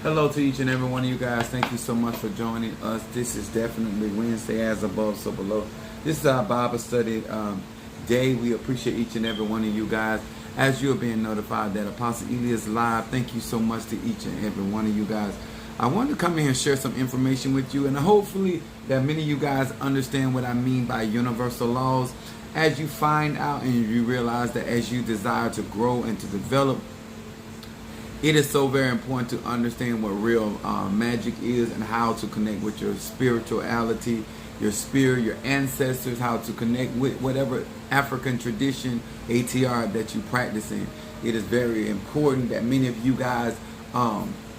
Hello to each and every one of you guys. Thank you so much for joining us. This is definitely Wednesday, as above, so below. This is our Bible study day. We appreciate each and every one of you guys. As you are being notified that Apostle Eli is live, thank you so much to each and every one of you guys. I wanted to come in here and share some information with you, and hopefully that many of you guys understand what I mean by universal laws. As you find out and you realize that as you desire to grow and to develop, it is so very important to understand what real magic is and how to connect with your spirituality, your spirit, your ancestors, how to connect with whatever African tradition, ATR, that you practice in. It is very important that many of you guys,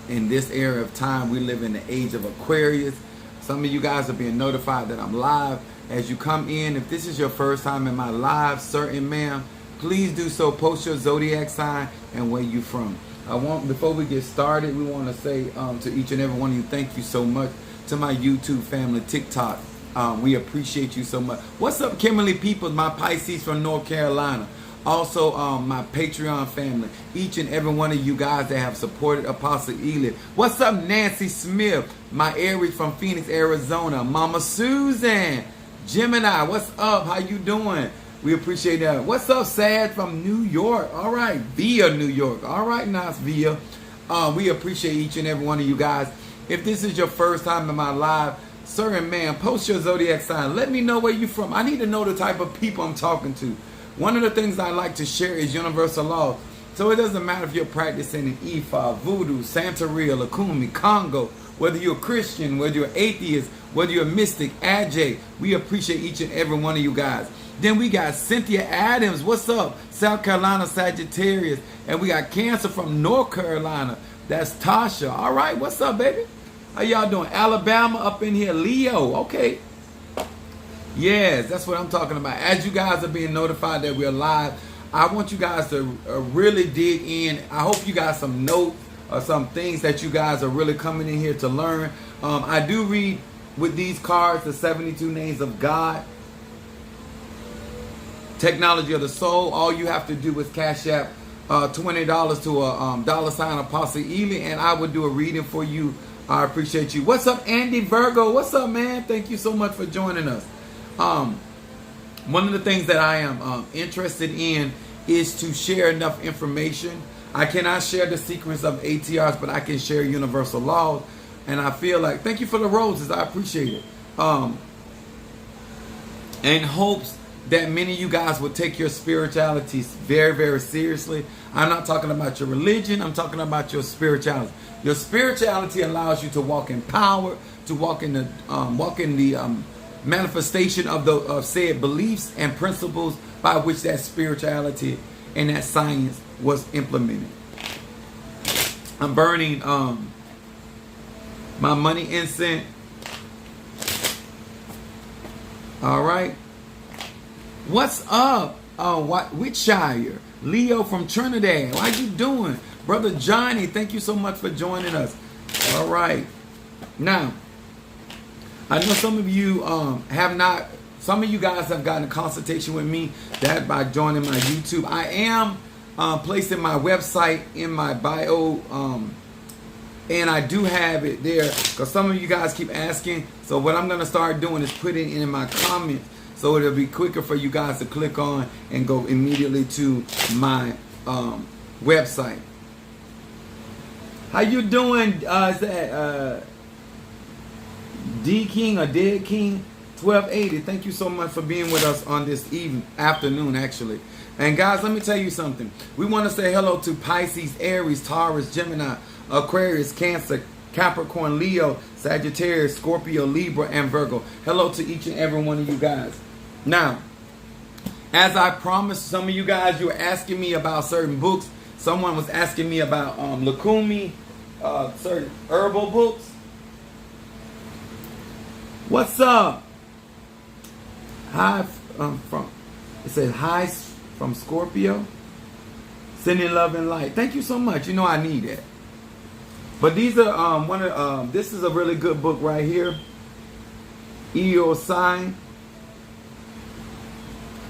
in this era of time, we live in the age of Aquarius. Some of you guys are being notified that I'm live. As you come in, if this is your first time in my live, sir and ma'am, please do so. Post your zodiac sign and where you from. Before we get started, we want to say to each and every one of you, thank you so much. To my YouTube family, TikTok, we appreciate you so much. What's up, Kimberly Peoples, my Pisces from North Carolina. Also, my Patreon family, each and every one of you guys that have supported Apostle Eli. What's up, Nancy Smith, my Aries from Phoenix, Arizona. Mama Susan, Gemini, what's up? How you doing? We appreciate that. What's up, Sad from New York? All right, via New York. All right, nice via. We appreciate each and every one of you guys. If this is your first time in my live, sir and ma'am, post your zodiac sign. Let me know where you're from. I need to know the type of people I'm talking to. One of the things I like to share is universal law. So it doesn't matter if you're practicing in Ifa, Voodoo, Santeria, Lakumi, Congo, whether you're a Christian, whether you're atheist, whether you're a mystic, Ajay. We appreciate each and every one of you guys. Then we got Cynthia Adams. What's up? South Carolina, Sagittarius. And we got Cancer from North Carolina. That's Tasha. All right. What's up, baby? How y'all doing? Alabama up in here. Leo. Okay. Yes, that's what I'm talking about. As you guys are being notified that we're live, I want you guys to really dig in. I hope you got some notes or some things that you guys are really coming in here to learn. I do read with these cards the 72 names of God. Technology of the Soul. All you have to do is cash app $20 to a $ Apostle Eli, and I will do a reading for you. I appreciate you. What's up, Andy Virgo? What's up, man? Thank you so much for joining us. One of the things that I am interested in is to share enough information. I cannot share the secrets of ATRs, but I can share universal laws. And I feel like, thank you for the roses. I appreciate it. In hopes that many of you guys will take your spirituality very, very seriously. I'm not talking about your religion. I'm talking about your spirituality. Your spirituality allows you to walk in power, to walk in the manifestation of said beliefs and principles by which that spirituality and that science was implemented. I'm burning my money incense. All right. What's up? Whitshire, Leo from Trinidad. How you doing, brother Johnny? Thank you so much for joining us. All right. Now, I know some of you have not. Some of you guys have gotten a consultation with me that by joining my YouTube. I am placing my website in my bio, and I do have it there because some of you guys keep asking. So what I'm going to start doing is putting it in my comments, so it'll be quicker for you guys to click on and go immediately to my website. How you doing? Is that D King or Dead King 1280? Thank you so much for being with us on this afternoon, actually. And guys, let me tell you something. We want to say hello to Pisces, Aries, Taurus, Gemini, Aquarius, Cancer, Capricorn, Leo, Sagittarius, Scorpio, Libra, and Virgo. Hello to each and every one of you guys. Now, as I promised, some of you guys, you were asking me about certain books. Someone was asking me about Lakumi, certain herbal books. What's up? Hi from, it says hi from Scorpio. Sending love and light. Thank you so much. You know I need it. But these are this is a really good book right here. Eo sign.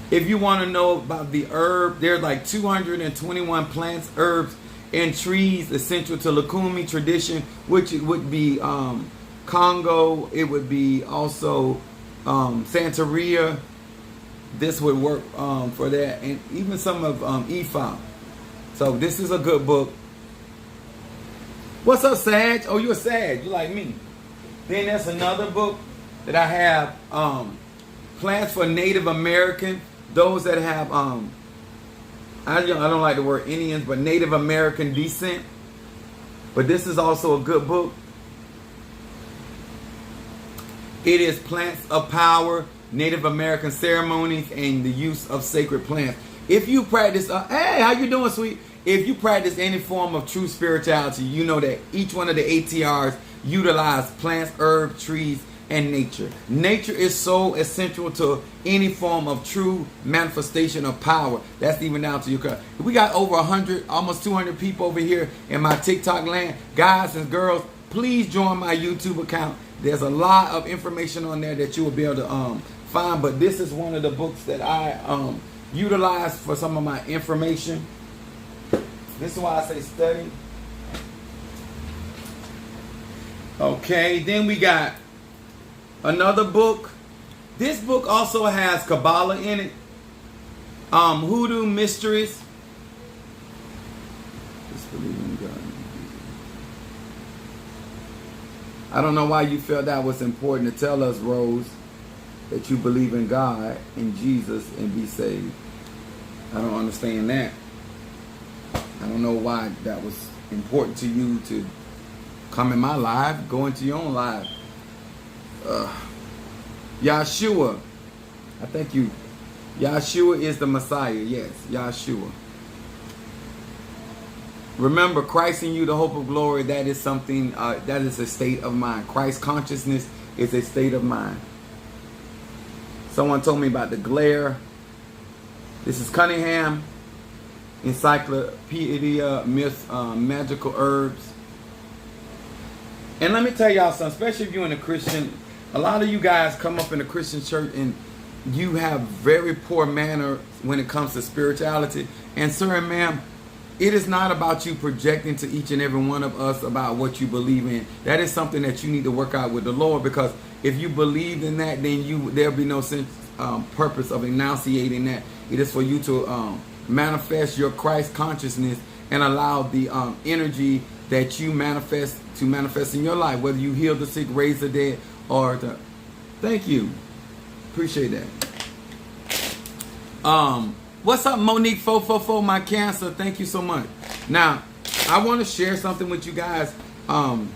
If you want to know about the herb, there's like 221 plants, herbs, and trees essential to Lukumi tradition, which it would be Congo. It would be also Santeria. This would work for that, and even some of Ifa. So this is a good book. What's up, Sag? Oh, you're a Sag. You like me. Then there's another book that I have, Plants for Native American. Those that have, I don't like the word Indians, but Native American descent. But this is also a good book. It is Plants of Power, Native American Ceremonies, and the Use of Sacred Plants. If you practice, hey, how you doing, sweet? If you practice any form of true spirituality, you know that each one of the ATRs utilize plants, herbs, trees, and nature. Nature is so essential to any form of true manifestation of power. That's even down to your. We got over 100, almost 200 people over here in my TikTok land. Guys and girls, please join my YouTube account. There's a lot of information on there that you will be able to find. But this is one of the books that I utilize for some of my information. This is why I say study. Okay, then we got another book. This book also has Kabbalah in it. Hoodoo Mysteries. Just believe in God. I don't know why you felt that was important to tell us, Rose, that you believe in God and Jesus and be saved. I don't understand that. I don't know why that was important to you to come in my live, go into your own live. Yahshua. I thank you. Yahshua is the Messiah. Yes, Yahshua. Remember, Christ in you, the hope of glory. That is something, that is a state of mind. Christ consciousness is a state of mind. Someone told me about the glare. This is Cunningham Encyclopedia Myth, Magical Herbs. And let me tell y'all something, especially if you're in a Christian, a lot of you guys come up in a Christian church and you have very poor manner when it comes to spirituality. And sir and ma'am, it is not about you projecting to each and every one of us about what you believe in. That is something that you need to work out with the Lord, because if you believed in that, then there'll be no sense, purpose of enunciating that. It is for you to manifest your Christ consciousness and allow the energy that you manifest to manifest in your life, whether you heal the sick, raise the dead, or thank you, appreciate that. What's up, Monique 444, my cancer? Thank you so much. Now, I want to share something with you guys. No,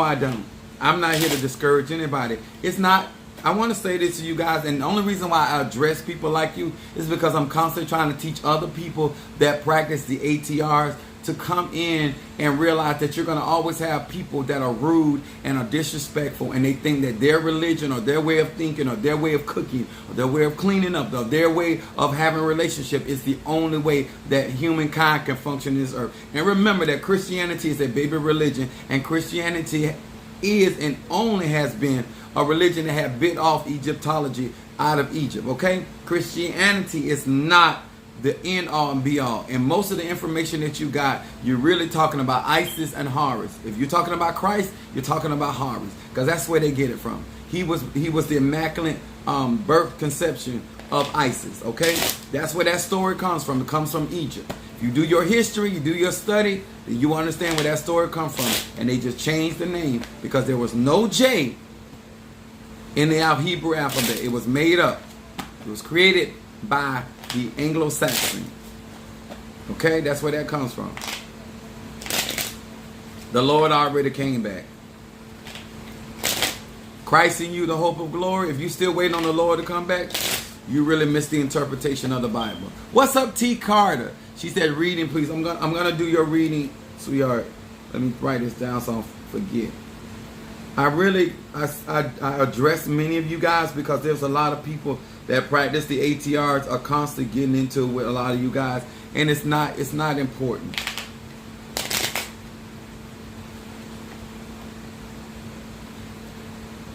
I don't. I'm not here to discourage anybody. It's not. I want to say this to you guys, and the only reason why I address people like you is because I'm constantly trying to teach other people that practice the ATRs to come in and realize that you're going to always have people that are rude and are disrespectful, and they think that their religion or their way of thinking or their way of cooking or their way of cleaning up or their way of having a relationship is the only way that humankind can function in this earth. And remember that Christianity is a baby religion, and Christianity is and only has been a religion that had bit off Egyptology out of Egypt, okay? Christianity is not the end all and be all. And most of the information that you got, you're really talking about Isis and Horus. If you're talking about Christ, you're talking about Horus, because that's where they get it from. He was the immaculate birth conception of Isis, okay? That's where that story comes from. It comes from Egypt. If you do your history, you do your study, then you understand where that story comes from. And they just changed the name because there was no J in the Hebrew alphabet. It was made up. It was created by the Anglo-Saxon. Okay, that's where that comes from. The Lord already came back. Christ in you, the hope of glory. If you still waiting on the Lord to come back, you really missed the interpretation of the Bible. What's up, T. Carter? She said, reading, please. I'm gonna do your reading, sweetheart. Let me write this down so I don't forget. I address many of you guys because there's a lot of people that practice the ATRs are constantly getting into with a lot of you guys, and it's not important.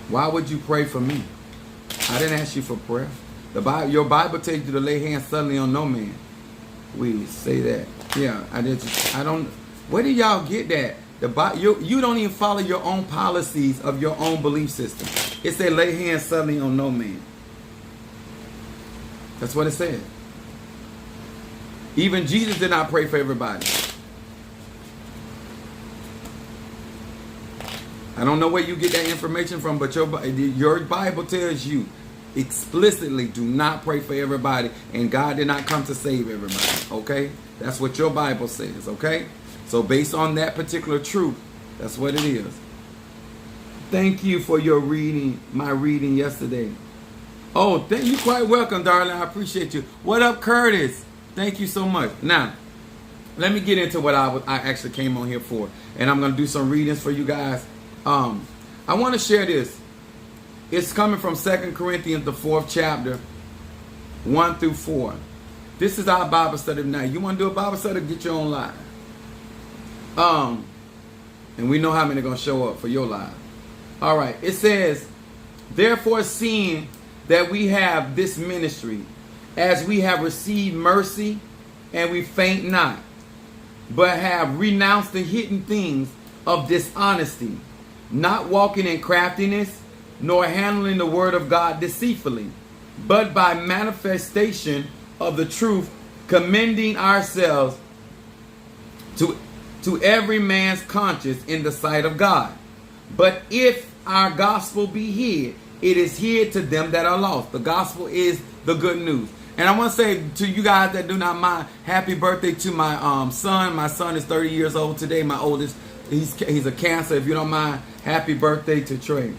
Why would you pray for me? I didn't ask you for prayer. Your Bible tells you to lay hands suddenly on no man. we say that. Yeah, I don't. Where do y'all get that? You don't even follow your own policies of your own belief system. It said, lay hands suddenly on no man. That's what it said. Even Jesus did not pray for everybody. I don't know where you get that information from, but your Bible tells you explicitly, do not pray for everybody, and God did not come to save everybody. Okay? That's what your Bible says. Okay? So based on that particular truth, that's what it is. Thank you for your reading, my reading yesterday. Oh, thank you. Quite welcome, darling. I appreciate you. What up, Curtis? Thank you so much. Now, let me get into what I actually came on here for, and I'm going to do some readings for you guys. I want to share this. It's coming from 2 Corinthians, the 4th chapter, 1 through 4. This is our Bible study tonight. You want to do a Bible study? Get your own live. And we know how many are going to show up for your live. All right. It says, therefore, seeing that we have this ministry, as we have received mercy, and we faint not, but have renounced the hidden things of dishonesty, not walking in craftiness, nor handling the word of God deceitfully, but by manifestation of the truth, commending ourselves to every man's conscience in the sight of God. But if our gospel be hid, it is hid to them that are lost. The gospel is the good news. And I want to say to you guys that do not mind, happy birthday to my son. My son is 30 years old today. My oldest, he's a Cancer. If you don't mind, happy birthday to Trey.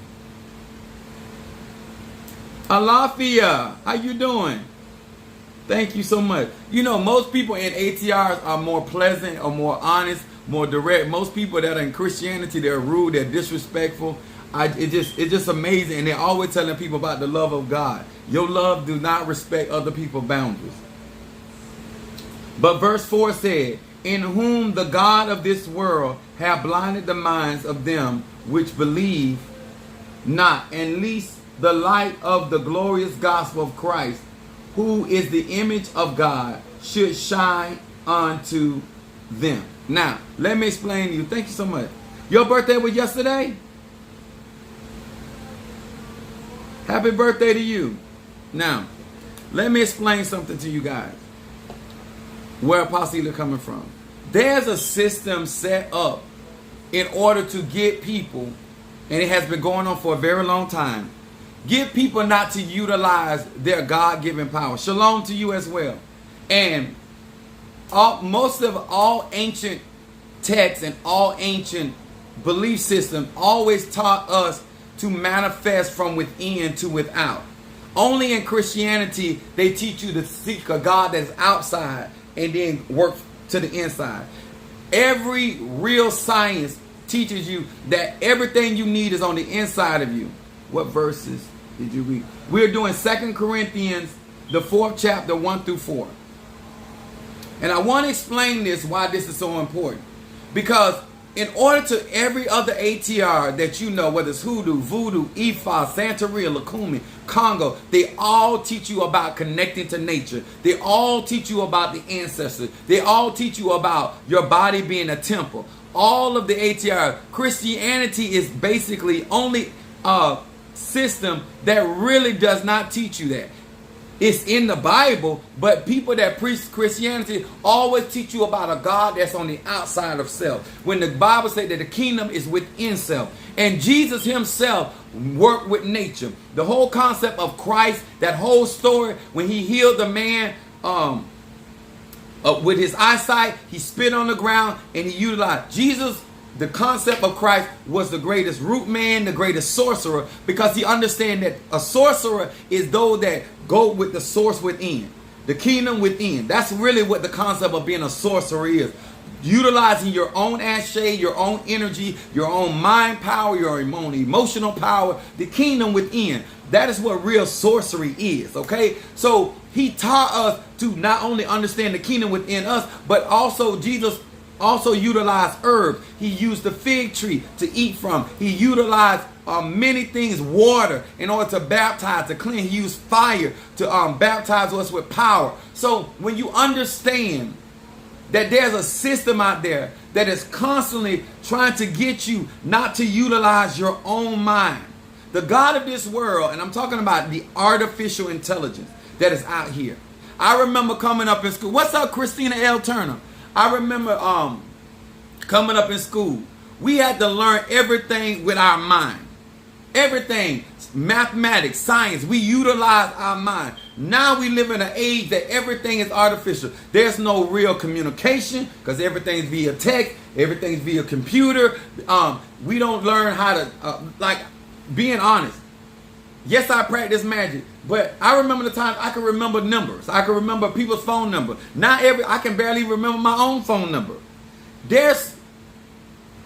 Alafia, how you doing? Thank you so much. You know, most people in ATRs are more pleasant or more honest, more direct. Most people that are in Christianity, they're rude, they're disrespectful. It's just amazing. And they're always telling people about the love of God. Your love do not respect other people's boundaries. But verse 4 said, in whom the God of this world have blinded the minds of them which believe not, and least the light of the glorious gospel of Christ, who is the image of God, should shine unto them. Now, let me explain to you. Thank you so much. Your birthday was yesterday? Happy birthday to you. Now, let me explain something to you guys. Where Apostle Ela coming from. There's a system set up in order to get people, and it has been going on for a very long time, get people not to utilize their God-given power. Shalom to you as well. And most of all ancient texts and all ancient belief systems always taught us to manifest from within to without. Only in Christianity, they teach you to seek a God that's outside and then work to the inside. Every real science teaches you that everything you need is on the inside of you. What verses did you read? We're doing 2 Corinthians, the 4th chapter, 1 through 4. And I want to explain this, why this is so important. Because in order to every other ATR that you know, whether it's Hoodoo, Voodoo, Ifa, Santeria, Lukumi, Congo, they all teach you about connecting to nature. They all teach you about the ancestors. They all teach you about your body being a temple. All of the ATR, Christianity is basically only a system that really does not teach you that. It's in the Bible, but people that preach Christianity always teach you about a God that's on the outside of self. When the Bible says that the kingdom is within self. And Jesus himself worked with nature. The whole concept of Christ, that whole story, when he healed the man with his eyesight, he spit on the ground and he utilized Jesus. The concept of Christ was the greatest root man, the greatest sorcerer, because he understands that a sorcerer is those that go with the source within, the kingdom within. That's really what the concept of being a sorcerer is. Utilizing your own ashe, your own energy, your own mind power, your own emotional power, the kingdom within. That is what real sorcery is, okay? So he taught us to not only understand the kingdom within us, but also Jesus also utilized herbs. He used the fig tree to eat from. He utilized many things, water, in order to baptize, to clean. He used fire to baptize us with power. So when you understand that there's a system out there that is constantly trying to get you not to utilize your own mind. The God of this world, and I'm talking about the artificial intelligence that is out here. I remember coming up in school. What's up, Christina L. Turner? I remember coming up in school. We had to learn everything with our mind. Everything, mathematics, science, we utilize our mind. Now we live in an age that everything is artificial. There's no real communication because everything's via text, everything's via computer. We don't learn how to, being honest. Yes, I practice magic, but I remember the times I can remember numbers. I can remember people's phone number. I can barely remember my own phone number.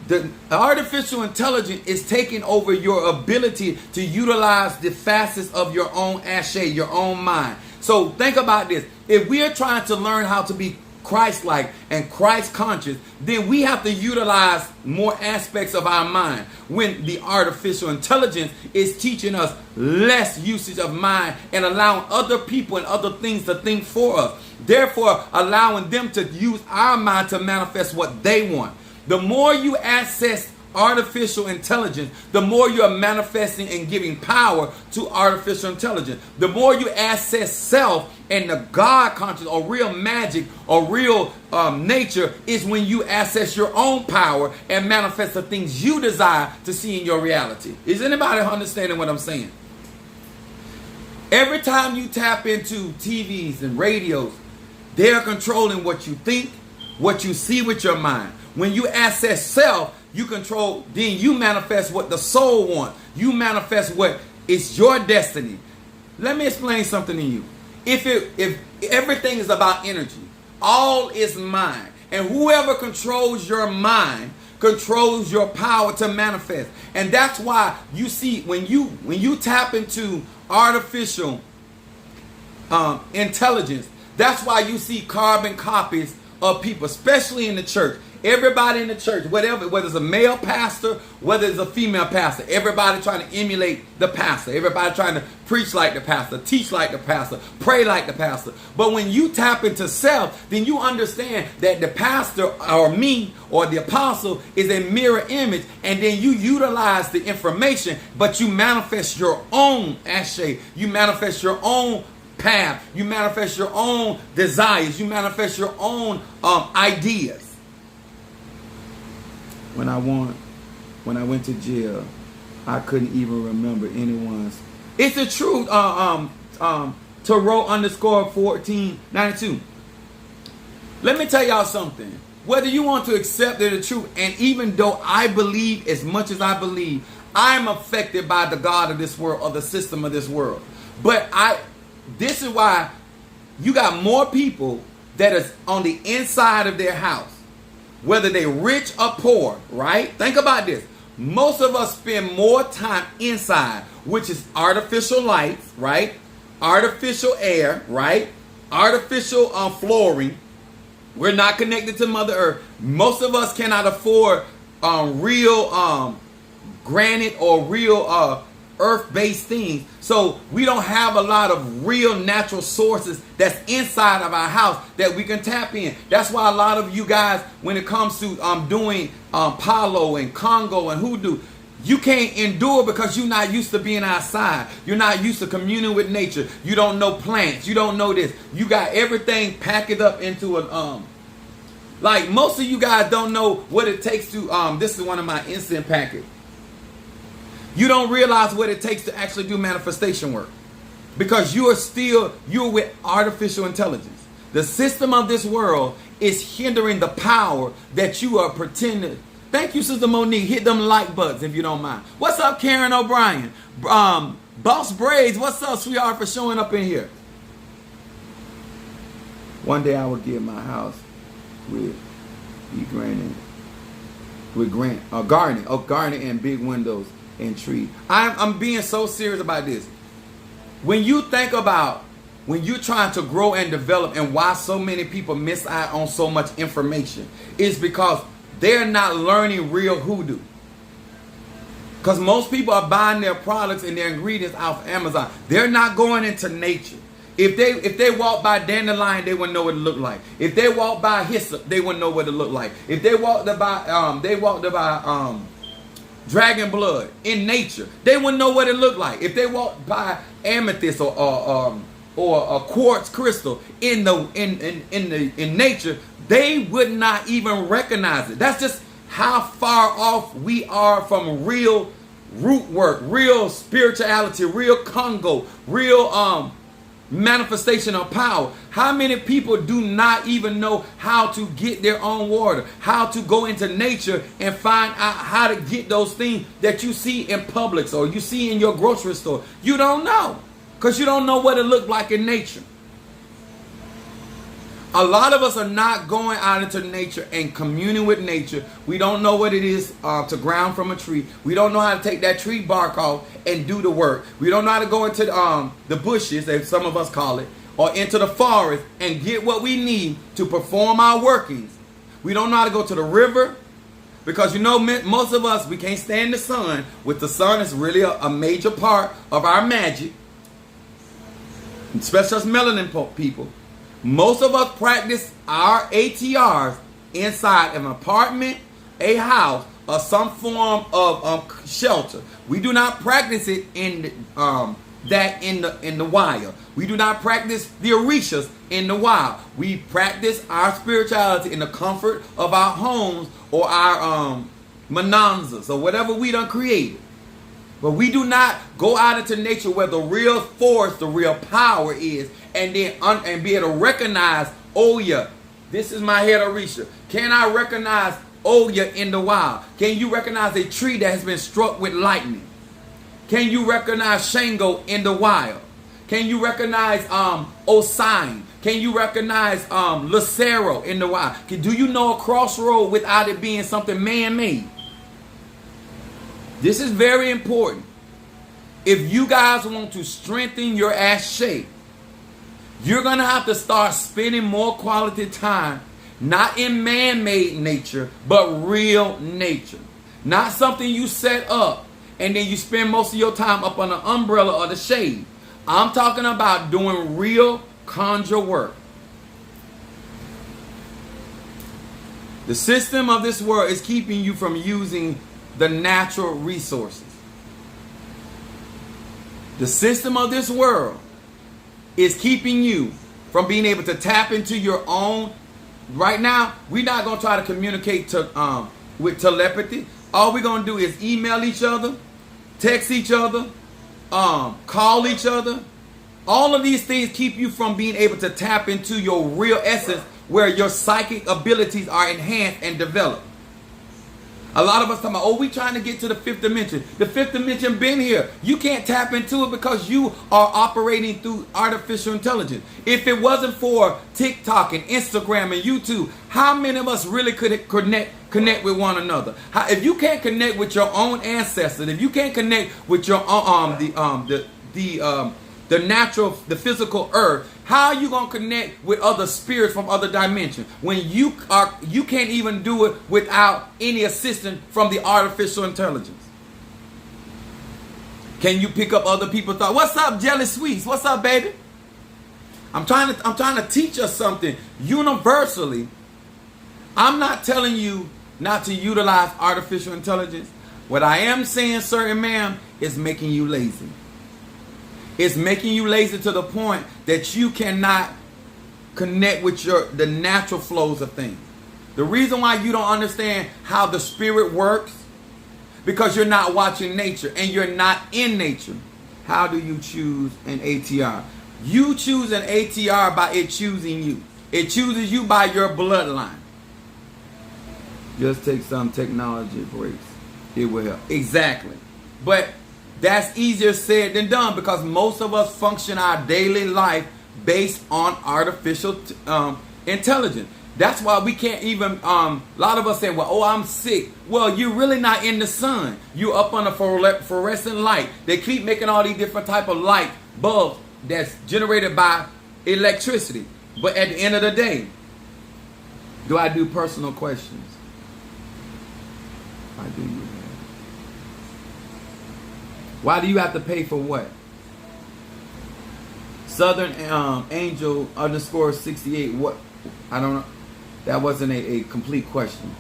The artificial intelligence is taking over your ability to utilize the facets of your own ashe, your own mind. So think about this. If we are trying to learn how to be Christ-like and Christ-conscious, then we have to utilize more aspects of our mind. When the artificial intelligence is teaching us less usage of mind and allowing other people and other things to think for us. Therefore, allowing them to use our mind to manifest what they want. The more you access artificial intelligence, the more you are manifesting and giving power to artificial intelligence. The more you access self and the God conscious or real magic or real nature is when you access your own power and manifest the things you desire to see in your reality. Is anybody understanding what I'm saying? Every time you tap into TVs and radios, they're controlling what you think, what you see with your mind. When you access self, you control, then you manifest what the soul wants. You manifest what is your destiny. Let me explain something to you. If everything is about energy, all is mind. And whoever controls your mind controls your power to manifest. And that's why you see when you tap into artificial intelligence, that's why you see carbon copies of people, especially in the church. Everybody in the church, whether it's a male pastor, whether it's a female pastor, everybody trying to emulate the pastor. Everybody trying to preach like the pastor, teach like the pastor, pray like the pastor. But when you tap into self, then you understand that the pastor or me or the apostle is a mirror image, and then you utilize the information, but you manifest your own ashe. You manifest your own path. You manifest your own desires. You manifest your own ideas. When I went to jail, I couldn't even remember anyone's. It's the truth. Tarot_1492. Let me tell y'all something. Whether you want to accept the truth, and even though I believe as much as I believe, I'm affected by the God of this world or the system of this world. But this is why you got more people that is on the inside of their house. Whether they're rich or poor, right? Think about this. Most of us spend more time inside, which is artificial lights, right? Artificial air, right? Artificial flooring. We're not connected to Mother Earth. Most of us cannot afford real granite or real earth-based things. So we don't have a lot of real natural sources that's inside of our house that we can tap in. That's why a lot of you guys, when it comes to doing Palo and Congo and Hoodoo, you can't endure because you're not used to being outside. You're not used to communing with nature. You don't know plants. You don't know this. You got everything packed up into an like most of you guys don't know what it takes to this is one of my instant packets. You don't realize what it takes to actually do manifestation work because you're with artificial intelligence. The system of this world is hindering the power that you are pretending. Thank you, Sister Monique. Hit them like buttons if you don't mind. What's up, Karen O'Brien? Boss Braids, what's up, sweetheart, for showing up in here? One day I will get my house with gardening and big windows and tree. I'm being so serious about this. When you think about when you're trying to grow and develop, and why so many people miss out on so much information, is because they're not learning real hoodoo. Because most people are buying their products and their ingredients off Amazon. They're not going into nature. If they walk by dandelion, they wouldn't know what it looked like. If they walk by hyssop, they wouldn't know what it looked like. If they walked by dragon blood in nature, they wouldn't know what it looked like. If they walked by amethyst or a quartz crystal in nature, they would not even recognize it. That's just how far off we are from real root work, real spirituality, real Congo, real manifestation of power. How many people do not even know how to get their own water, how to go into nature and find out how to get those things that you see in Publix or you see in your grocery store? You don't know, because you don't know what it looked like in nature. A lot of us are not going out into nature and communing with nature. We don't know what it is to ground from a tree. We don't know how to take that tree bark off and do the work. We don't know how to go into the bushes, as some of us call it, or into the forest and get what we need to perform our workings. We don't know how to go to the river, because most of us, we can't stand the sun. With the sun, it's really a major part of our magic, especially us melanin people. Most of us practice our ATRs inside of an apartment, a house, or some form of shelter. We do not practice it in the wild. We do not practice the orishas in the wild. We practice our spirituality in the comfort of our homes or our mananzas or whatever we done created. But we do not go out into nature where the real force, the real power is, and then and be able to recognize, oh yeah, this is my head orisha. Can I recognize Oya in the wild? Can you recognize a tree that has been struck with lightning? Can you recognize Shango in the wild? Can you recognize Osine? Can you recognize Lucero in the wild? Do you know a crossroad without it being something man-made? This is very important. If you guys want to strengthen your ass shape, you're going to have to start spending more quality time, not in man-made nature, but real nature. Not something you set up and then you spend most of your time up on the umbrella or the shade. I'm talking about doing real conjure work. The system of this world is keeping you from using the natural resources. The system of this world is keeping you from being able to tap into your own. Right now, we're not going to try to communicate with telepathy. All we're going to do is email each other, text each other, call each other. All of these things keep you from being able to tap into your real essence, where your psychic abilities are enhanced and developed. A lot of us talking about, oh, we trying to get to the fifth dimension. The fifth dimension been here. You can't tap into it because you are operating through artificial intelligence. If it wasn't for TikTok and Instagram and YouTube, how many of us really could connect with one another? If you can't connect with your own ancestors, if you can't connect with your the natural, the physical earth, how are you going to connect with other spirits from other dimensions when you can't even do it without any assistance from the artificial intelligence? Can you pick up other people's thoughts? What's up, Jelly Sweets? What's up, baby? I'm trying to teach us something universally. I'm not telling you not to utilize artificial intelligence. What I am saying, sir and ma'am, is making you lazy. It's making you lazy to the point that you cannot connect with the natural flows of things. The reason why you don't understand how the spirit works, because you're not watching nature and you're not in nature. How do you choose an ATR? You choose an ATR by it choosing you. It chooses you by your bloodline. Just take some technology breaks. It will help. Exactly. But that's easier said than done, because most of us function our daily life based on artificial intelligence. That's why we can't even, a lot of us say, well, oh, I'm sick. Well, you're really not in the sun. You're up on a fluorescent light. They keep making all these different type of light bulbs that's generated by electricity. But at the end of the day, do I do personal questions? Why do you? Why do you have to pay for what? Southern Angel _68. What? I don't know. That wasn't a complete question.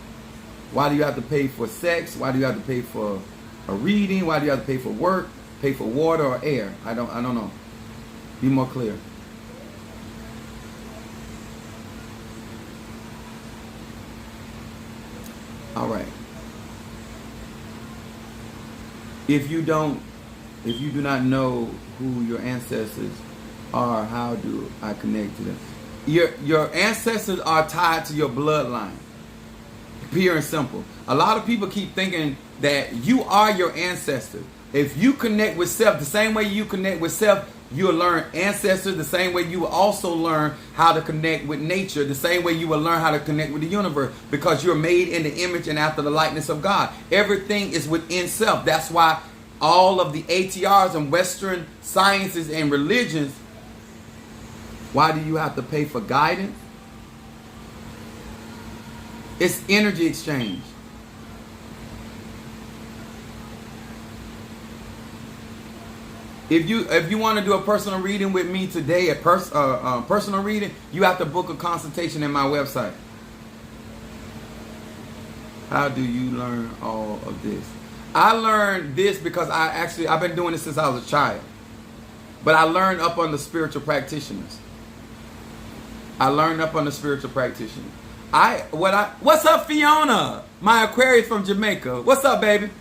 Why do you have to pay for sex? Why do you have to pay for a reading? Why do you have to pay for work? Pay for water or air? I don't know. Be more clear. All right. If you do not know who your ancestors are, how do I connect to them? Your ancestors are tied to your bloodline. Pure and simple. A lot of people keep thinking that you are your ancestors. If you connect with self the same way you connect with self, you'll learn ancestors the same way you will also learn how to connect with nature, the same way you will learn how to connect with the universe, because you're made in the image and after the likeness of God. Everything is within self. That's why all of the ATRs and Western sciences and religions, why do you have to pay for guidance? It's energy exchange. If you want to do a personal reading with me today, personal reading, you have to book a consultation in my website. How do you learn all of this? I learned this because I've been doing this since I was a child. But I learned up on the spiritual practitioners. What's up, Fiona? My Aquarius from Jamaica. What's up, baby?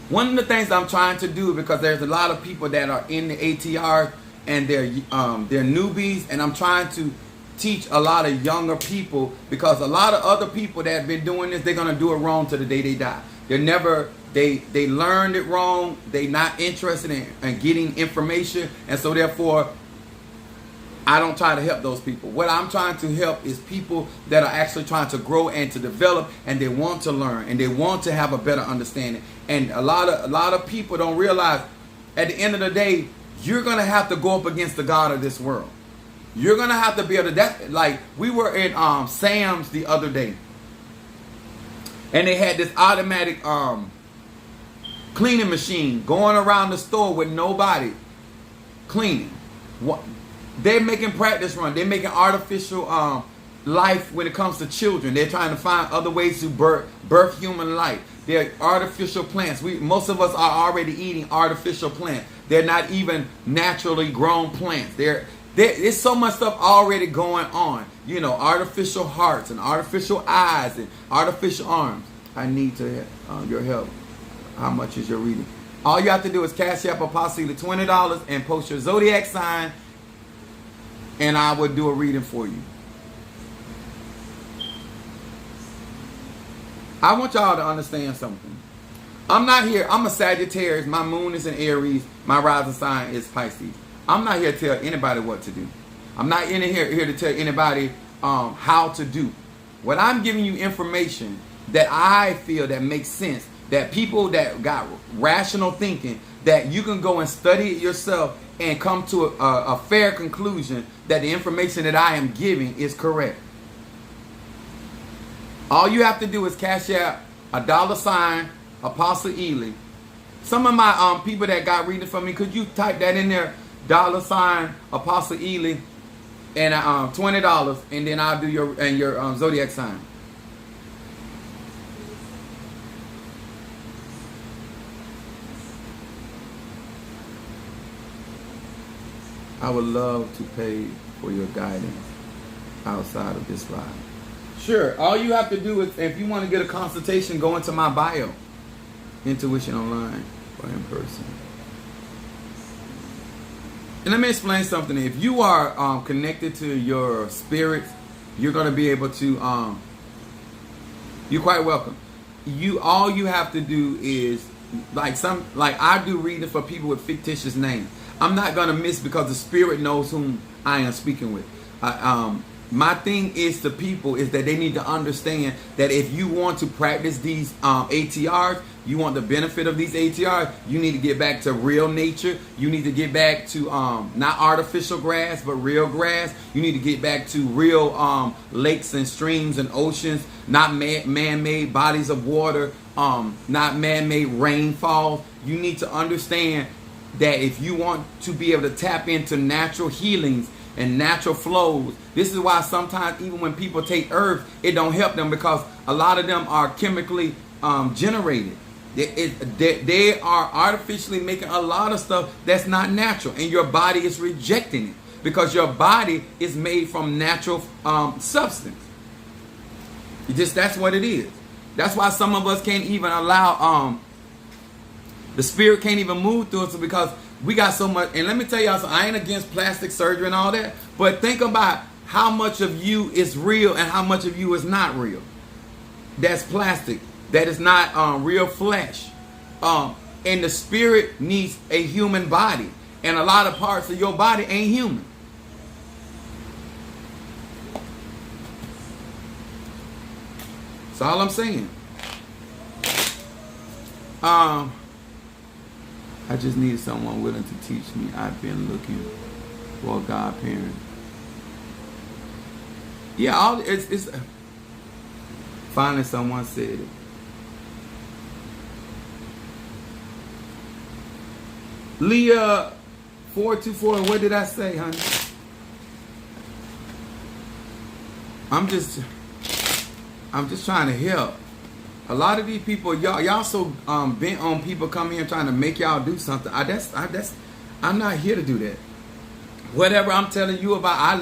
One of the things I'm trying to do, because there's a lot of people that are in the ATR and they're newbies, and I'm trying to teach a lot of younger people, because a lot of other people that have been doing this, they're gonna do it wrong to the day they die. They learned it wrong. They not interested in getting information, and so therefore I don't try to help those people. What I'm trying to help is people that are actually trying to grow and to develop, and they want to learn and they want to have a better understanding. And a lot of people don't realize at the end of the day, you're gonna have to go up against the God of this world. You're gonna have to be able to. That's like, we were in Sam's the other day, and they had this automatic cleaning machine going around the store with nobody cleaning. They're making practice run. They're making artificial life when it comes to children. They're trying to find other ways to birth human life. They're artificial plants. Most of us are already eating artificial plants. They're not even naturally grown plants. There's so much stuff already going on. You know, artificial hearts and artificial eyes and artificial arms. I need your help. How much is your reading? All you have to do is cash up approximately $20 and post your zodiac sign, and I will do a reading for you. I want y'all to understand something. I'm not here. I'm a Sagittarius. My moon is in Aries. My rising sign is Pisces. I'm not here to tell anybody what to do. I'm not here to tell anybody how to do. What I'm giving you information that I feel that makes sense, that people that got rational thinking, that you can go and study it yourself and come to a fair conclusion that the information that I am giving is correct. All you have to do is cash out $, Apostle Ely. Some of my people that got reading from me, could you type that in there, $, Apostle Ely, and $20, and then I'll do your zodiac sign. I would love to pay for your guidance outside of this live. Sure. All you have to do is, if you want to get a consultation, go into my bio. Intuition Online or in person. And let me explain something. If you are connected to your spirits, you're going to be able to, you're quite welcome. All you have to do is, like I do reading for people with fictitious names. I'm not going to miss, because the spirit knows whom I am speaking with. my thing is to people is that they need to understand that if you want to practice these ATRs, you want the benefit of these ATRs, you need to get back to real nature. You need to get back to not artificial grass, but real grass. You need to get back to real lakes and streams and oceans, not man-made bodies of water, not man-made rainfalls. You need to understand that if you want to be able to tap into natural healings and natural flows, this is why sometimes even when people take herbs, it don't help them, because a lot of them are chemically generated. They are artificially making a lot of stuff that's not natural, and your body is rejecting it because your body is made from natural substance. That's what it is. That's why some of us can't even allow the spirit can't even move through us, because we got so much. And let me tell y'all something, I ain't against plastic surgery and all that, but think about how much of you is real and how much of you is not real. That's plastic. That is not real flesh. And the spirit needs a human body. And a lot of parts of your body ain't human. That's all I'm saying. I just need someone willing to teach me. I've been looking for a godparent. Yeah, it's finally someone said it. Leah 424, what did I say, honey? I'm just trying to help. A lot of these people, y'all so bent on people coming here trying to make y'all do something. I'm not here to do that. Whatever I'm telling you about, I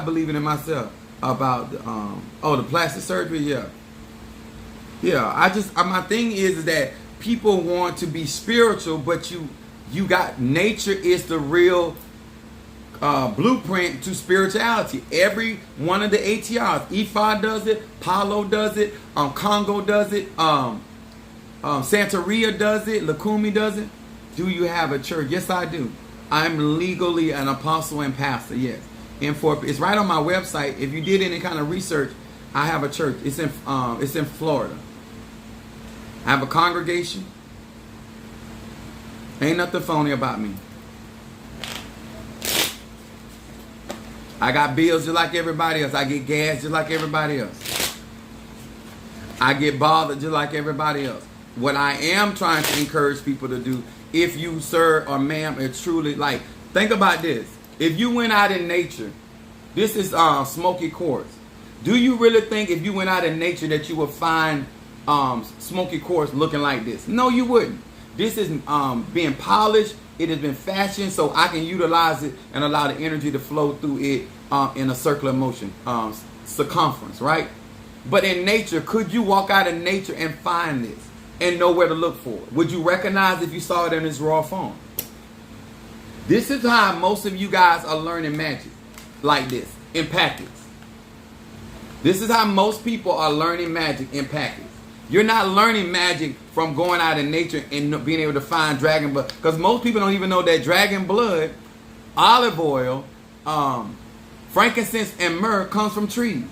believe it in myself. About the plastic surgery, yeah. My thing is that people want to be spiritual, but you got nature is the real blueprint to spirituality. Every one of the ATRs, Ifa does it, Palo does it, Congo does it, Santeria does it, Lakumi does it. Do you have a church? Yes, I do. I'm legally an apostle and pastor, yes. It's right on my website. If you did any kind of research, I have a church. It's in Florida. I have a congregation. Ain't nothing phony about me. I got bills just like everybody else. I get gas just like everybody else. I get bothered just like everybody else. What I am trying to encourage people to do, if you, sir or ma'am, are truly, like, think about this. If you went out in nature, this is smoky quartz. Do you really think if you went out in nature that you would find smoky quartz looking like this? No, you wouldn't. This is being polished. It has been fashioned so I can utilize it and allow the energy to flow through it in a circular motion, circumference, right? But in nature, could you walk out in nature and find this and know where to look for it? Would you recognize if you saw it in its raw form? This is how most of you guys are learning magic, like this, in packets. This is how most people are learning magic in packets. You're not learning magic from going out in nature and being able to find dragon blood. Because most people don't even know that dragon blood, olive oil, frankincense, and myrrh comes from trees.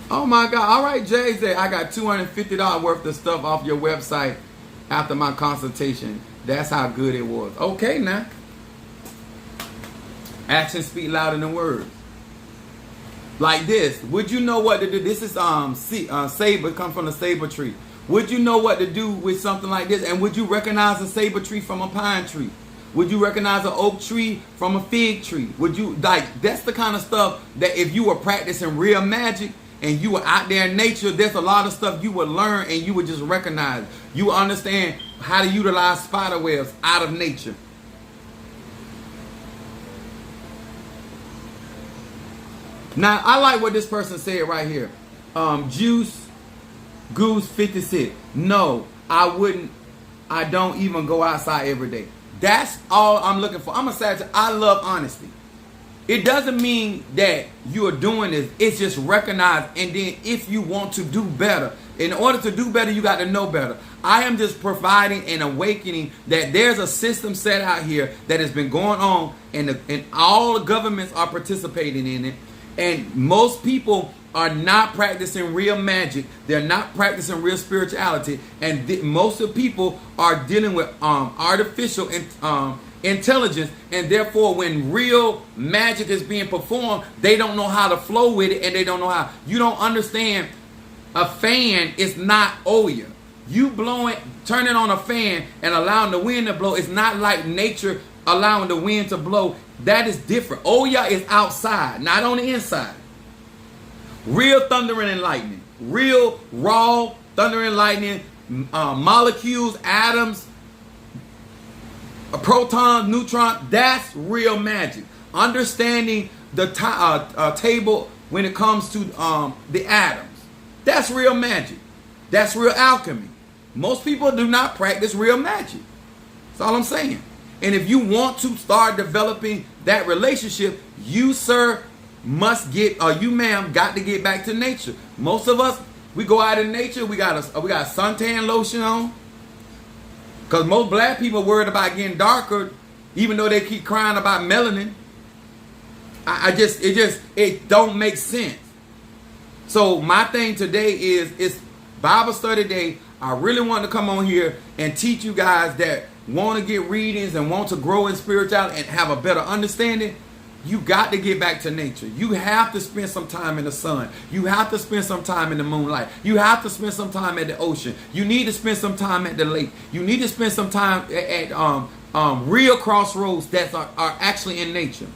Oh my God. All right, Jay said, I got $250 worth of stuff off your website after my consultation. That's how good it was. Okay, now. Actions speak louder than words. Like this. Would you know what to do? This is saber, come from the saber tree. Would you know what to do with something like this? And would you recognize a saber tree from a pine tree? Would you recognize an oak tree from a fig tree? Would you, like, that's the kind of stuff that if you were practicing real magic and you were out there in nature, there's a lot of stuff you would learn and you would just recognize. You would understand how to utilize spider webs out of nature. Now, I like what this person said right here. Juice Goose 56. No, I wouldn't. I don't even go outside every day. That's all I'm looking for. I'm a Sagittarius. I love honesty. It doesn't mean that you are doing this. It's just recognize. And then if you want to do better, In order to do better, you got to know better. I am just providing an awakening that there's a system set out here that has been going on, and all the governments are participating in it. And most people are not practicing real magic. They're not practicing real spirituality. And most of the people are dealing with artificial intelligence. And therefore, when real magic is being performed, they don't know how to flow with it, and they don't know how. You don't understand. A fan is not Oya. You turning on a fan and allowing the wind to blow is not like nature allowing the wind to blow. That is different. Oya is outside, not on the inside. Real thunder and lightning. Real raw thunder and lightning. Molecules, atoms, protons, neutrons. That's real magic. Understanding the table when it comes to the atoms. That's real magic. That's real alchemy. Most people do not practice real magic. That's all I'm saying. And if you want to start developing that relationship, you, sir, must get, or you, ma'am, got to get back to nature. Most of us, we go out in nature, we got suntan lotion on. Because most black people are worried about getting darker, even though they keep crying about melanin. It don't make sense. So my thing today is, it's Bible study day. I really want to come on here and teach you guys that want to get readings and want to grow in spirituality and have a better understanding. You got to get back to nature. You have to spend some time in the sun. You have to spend some time in the moonlight. You have to spend some time at the ocean. You need to spend some time at the lake. You need to spend some time at real crossroads that are actually in nature.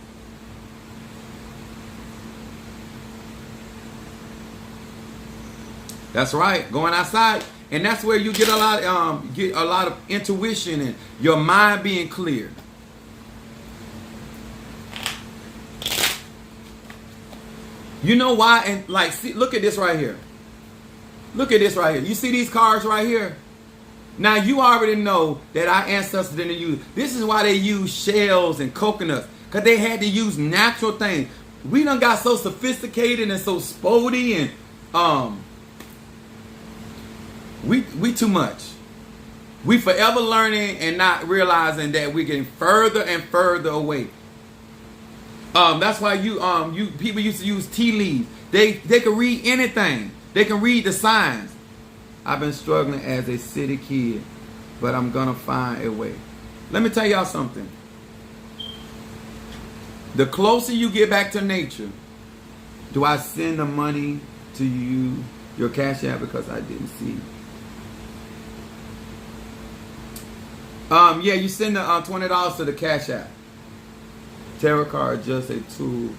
That's right, going outside, and that's where you get a lot of intuition and your mind being clear. You know why? And like, see, look at this right here. Look at this right here. You see these cards right here? Now you already know that our ancestors didn't use. This is why they use shells and coconuts, because they had to use natural things. We done got so sophisticated and so spody and we too much. We forever learning and not realizing that we're getting further and further away. That's why people used to use tea leaves. They can read anything. They can read the signs. I've been struggling as a city kid, but I'm gonna find a way. Let me tell y'all something. The closer you get back to nature, do I send the money to you, your Cash App, because I didn't see. Yeah, you send the $20 to the Cash App. Tarot card, just a tool.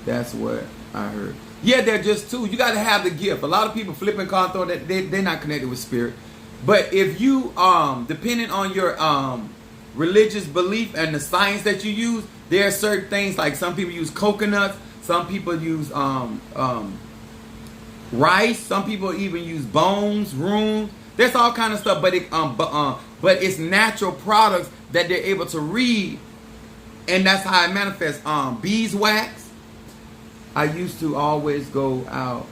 That's what I heard. Yeah, they're just tools. You got to have the gift. A lot of people flipping cards, that they're not connected with spirit. But if you, depending on your religious belief and the science that you use, there are certain things, like some people use coconuts, some people use rice, some people even use bones, runes. There's all kind of stuff, but it's natural products that they're able to read, and that's how it manifests. Beeswax. I used to always go out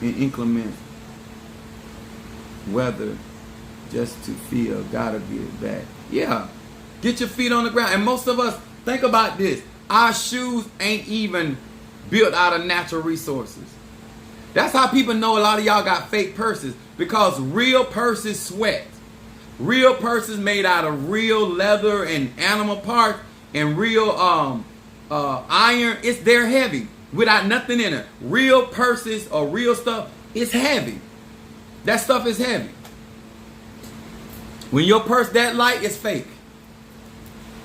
in inclement weather just to feel. Gotta get back. Yeah, get your feet on the ground. And most of us, think about this. Our shoes ain't even built out of natural resources. That's how people know a lot of y'all got fake purses, because real purses sweat. Real purses made out of real leather and animal parts and real iron. They're heavy without nothing in it. Real purses or real stuff is heavy. That stuff is heavy. When your purse that light, it's fake.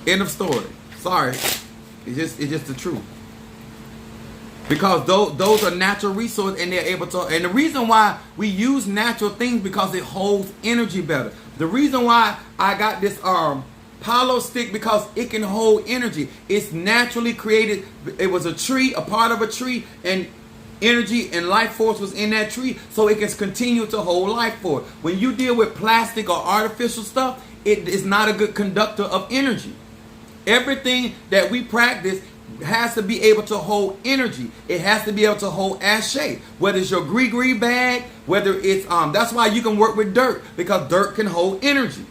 End of story. Sorry, it's just the truth. Because those are natural resources, and they're able to. And the reason why we use natural things, because it holds energy better. The reason why I got this Palo stick, because it can hold energy. It's naturally created. It was a tree, a part of a tree, and energy and life force was in that tree, so it can continue to hold life force. When you deal with plastic or artificial stuff, it is not a good conductor of energy. Everything that we practice has to be able to hold energy. It has to be able to hold ashe. Whether it's your gree bag, whether it's that's why you can work with dirt, because dirt can hold energy.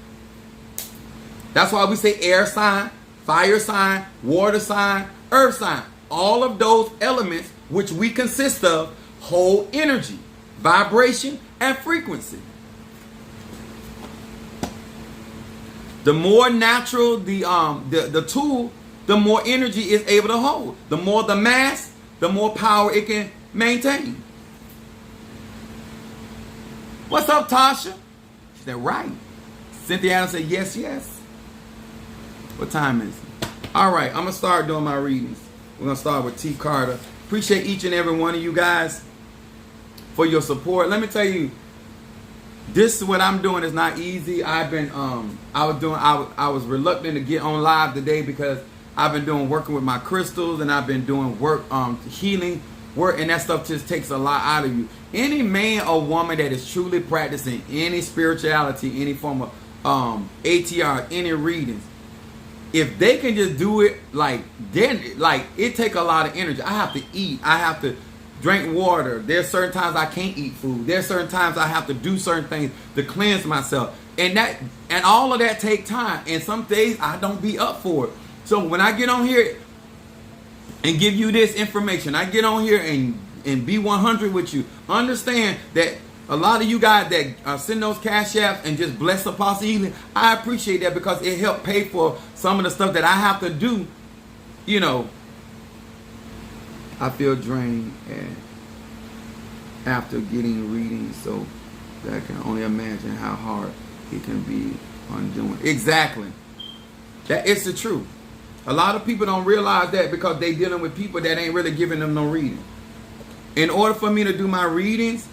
That's why we say air sign, fire sign, water sign, earth sign. All of those elements which we consist of hold energy, vibration, and frequency. The more natural the tool, the more energy it's able to hold. The more the mass, the more power it can maintain. What's up, Tasha? She said, right. Cynthia Adams said, yes, yes. What time is it? All right, I'm going to start doing my readings. We're going to start with T. Carter. Appreciate each and every one of you guys for your support. Let me tell you, this is what I'm doing is not easy. I've been, I was reluctant to get on live today because I've been working with my crystals, and I've been doing work, healing work, and that stuff just takes a lot out of you. Any man or woman that is truly practicing any spirituality, any form of ATR, any readings, if they can just do it, then it take a lot of energy. I have to eat. I have to drink water. There's certain times I can't eat food. There's certain times I have to do certain things to cleanse myself, and all of that take time. And some days I don't be up for it. So when I get on here and give you this information, I get on here and be 100 with you. Understand that a lot of you guys that send those cash apps and just bless Apostle Healing, I appreciate that because it helped pay for some of the stuff that I have to do. You know, I feel drained after getting readings, so I can only imagine how hard it can be undoing. Exactly. That it's the truth. A lot of people don't realize that because they dealing with people that ain't really giving them no reading. In order for me to do my readings,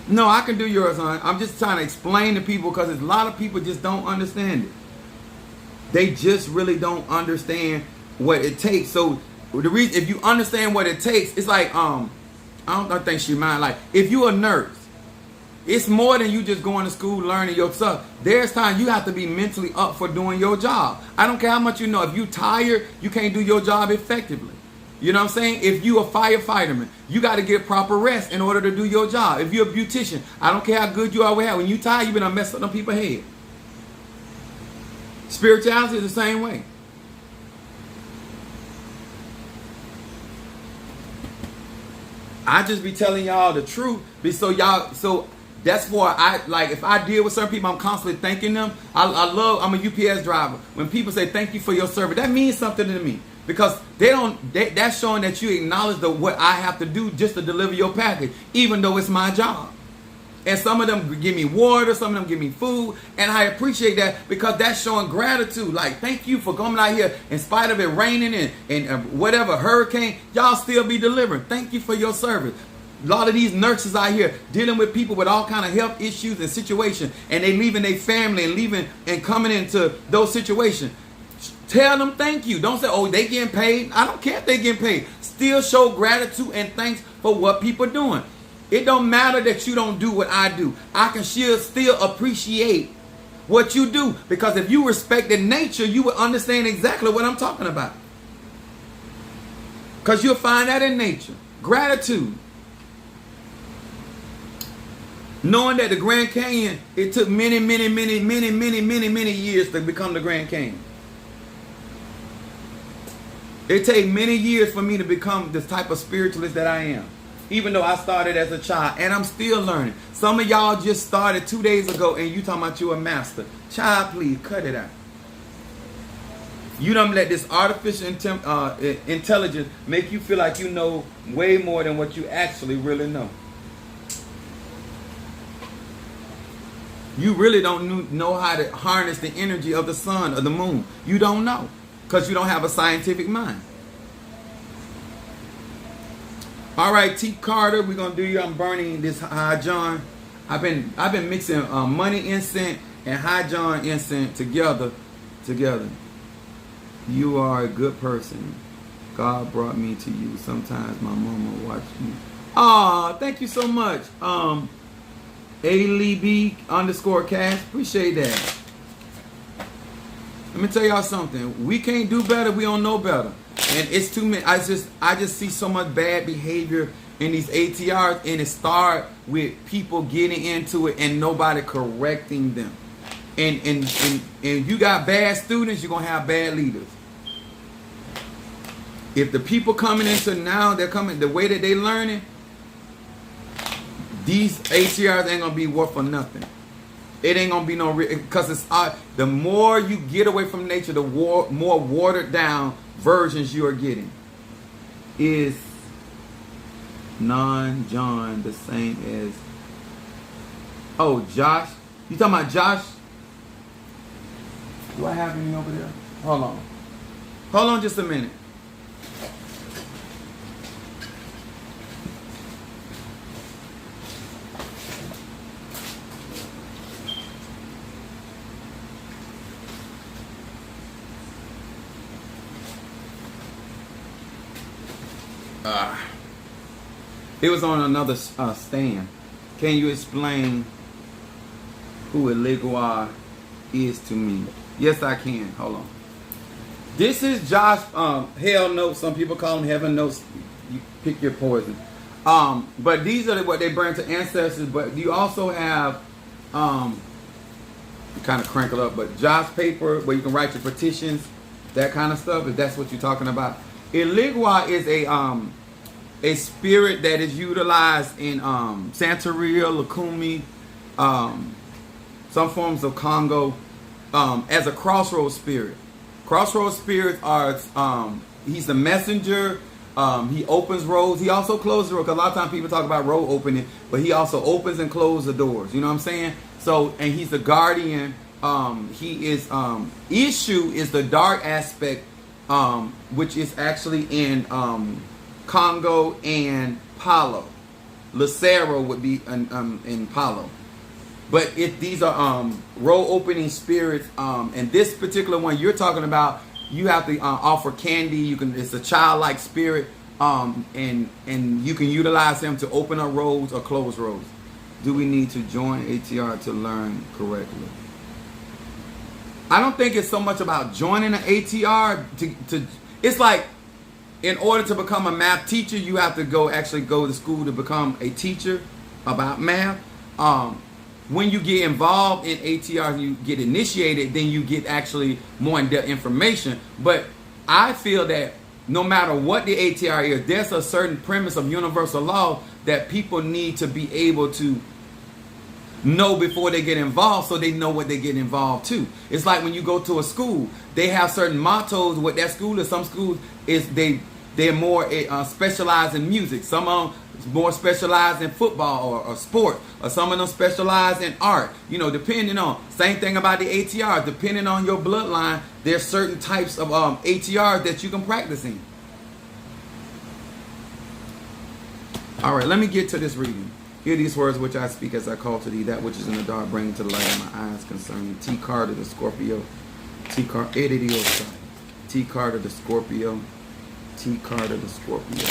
no, I can do yours, hon. I'm just trying to explain to people because a lot of people just don't understand it. They just really don't understand what it takes. So the reason, if you understand what it takes, it's like I don't think she mind. Like if you're a nurse, it's more than you just going to school learning your stuff. There's times you have to be mentally up for doing your job. I don't care how much you know. If you tired, you can't do your job effectively. You know what I'm saying? If you a firefighter, you got to get proper rest in order to do your job. If you're a beautician, I don't care how good you are with hair. When you tired, you been mess up them people's head. Spirituality is the same way. I just be telling y'all the truth, so that's why if I deal with certain people, I'm constantly thanking them. I'm a UPS driver. When people say thank you for your service, that means something to me. Because that's showing that you acknowledge what I have to do just to deliver your package, even though it's my job. And some of them give me water, some of them give me food, and I appreciate that because that's showing gratitude. Like, thank you for coming out here in spite of it raining and whatever, hurricane, y'all still be delivering. Thank you for your service. A lot of these nurses out here dealing with people with all kind of health issues and situations, and they leaving their family and leaving and coming into those situations. Tell them thank you. Don't say, oh, they getting paid. I don't care if they getting paid. Still show gratitude and thanks for what people are doing. It don't matter that you don't do what I do. I can still appreciate what you do. Because if you respected nature, you would understand exactly what I'm talking about. Because you'll find that in nature. Gratitude. Knowing that the Grand Canyon, it took many years to become the Grand Canyon. It takes many years for me to become this type of spiritualist that I am. Even though I started as a child, and I'm still learning. Some of y'all just started 2 days ago, and you talking about you a master. Child, please, cut it out. You don't let this artificial intelligence make you feel like you know way more than what you actually really know. You really don't know how to harness the energy of the sun or the moon. You don't know. Because you don't have a scientific mind. All right, T. Carter, we're going to do you. I'm burning this High John. I've been mixing money incense and High John incense together. You are a good person. God brought me to you. Sometimes my mama watched me. Oh, thank you so much. ALB_cash. Appreciate that. Let me tell y'all something. We can't do better. We don't know better. And it's too many. I just see so much bad behavior in these ATRs, and it start with people getting into it and nobody correcting them. And you got bad students, you're gonna have bad leaders. If the people coming into now, they're coming the way that they learning, these ATRs ain't gonna be worth for nothing. It ain't gonna be no because it's the more you get away from nature, the more watered down versions you are getting. Is non-John the same as? Oh, Josh. You talking about Josh? Do I have any over there? Hold on. Hold on just a minute. It was on another stand. Can you explain who Eligua is to me? Yes, I can. Hold on. This is Josh. Hell notes. Some people call them heaven notes. You pick your poison. But these are what they bring to ancestors. But you also have, kind of crank it up. But Josh paper where you can write your petitions, that kind of stuff. If that's what you're talking about. Eligua is a spirit that is utilized in Santeria, Lukumi, some forms of Congo, as a crossroads spirit. Crossroads spirits are, he's the messenger, he opens roads, he also closes the road, because a lot of times people talk about road opening, but he also opens and closes the doors, you know what I'm saying? So, and he's the guardian, he is, Ishu is the dark aspect, which is actually in, Congo and Palo. Lucero would be in Palo. But if these are road opening spirits, and this particular one you're talking about, you have to offer candy. It's a childlike spirit, and you can utilize them to open up roads or close roads. Do we need to join ATR to learn correctly? I don't think it's so much about joining an ATR. It's like, in order to become a math teacher, you have to go to school to become a teacher about math. When you get involved in ATR and you get initiated, then you get actually more in-depth information. But I feel that no matter what the ATR is, there's a certain premise of universal law that people need to be able to know before they get involved, so they know what they get involved to. It's like when you go to a school, they have certain mottos. What that school is, some schools is they're more specialized in music. Some of them more specialized in football or sport, or some of them specialized in art. You know, depending on, same thing about the ATR. Depending on your bloodline, there's certain types of ATR that you can practice in. All right, let me get to this reading. Hear these words which I speak as I call to thee, that which is in the dark, bring to the light of my eyes concerning T. Carter the Scorpio, T. Carter the Scorpio, T. Carter the Scorpio.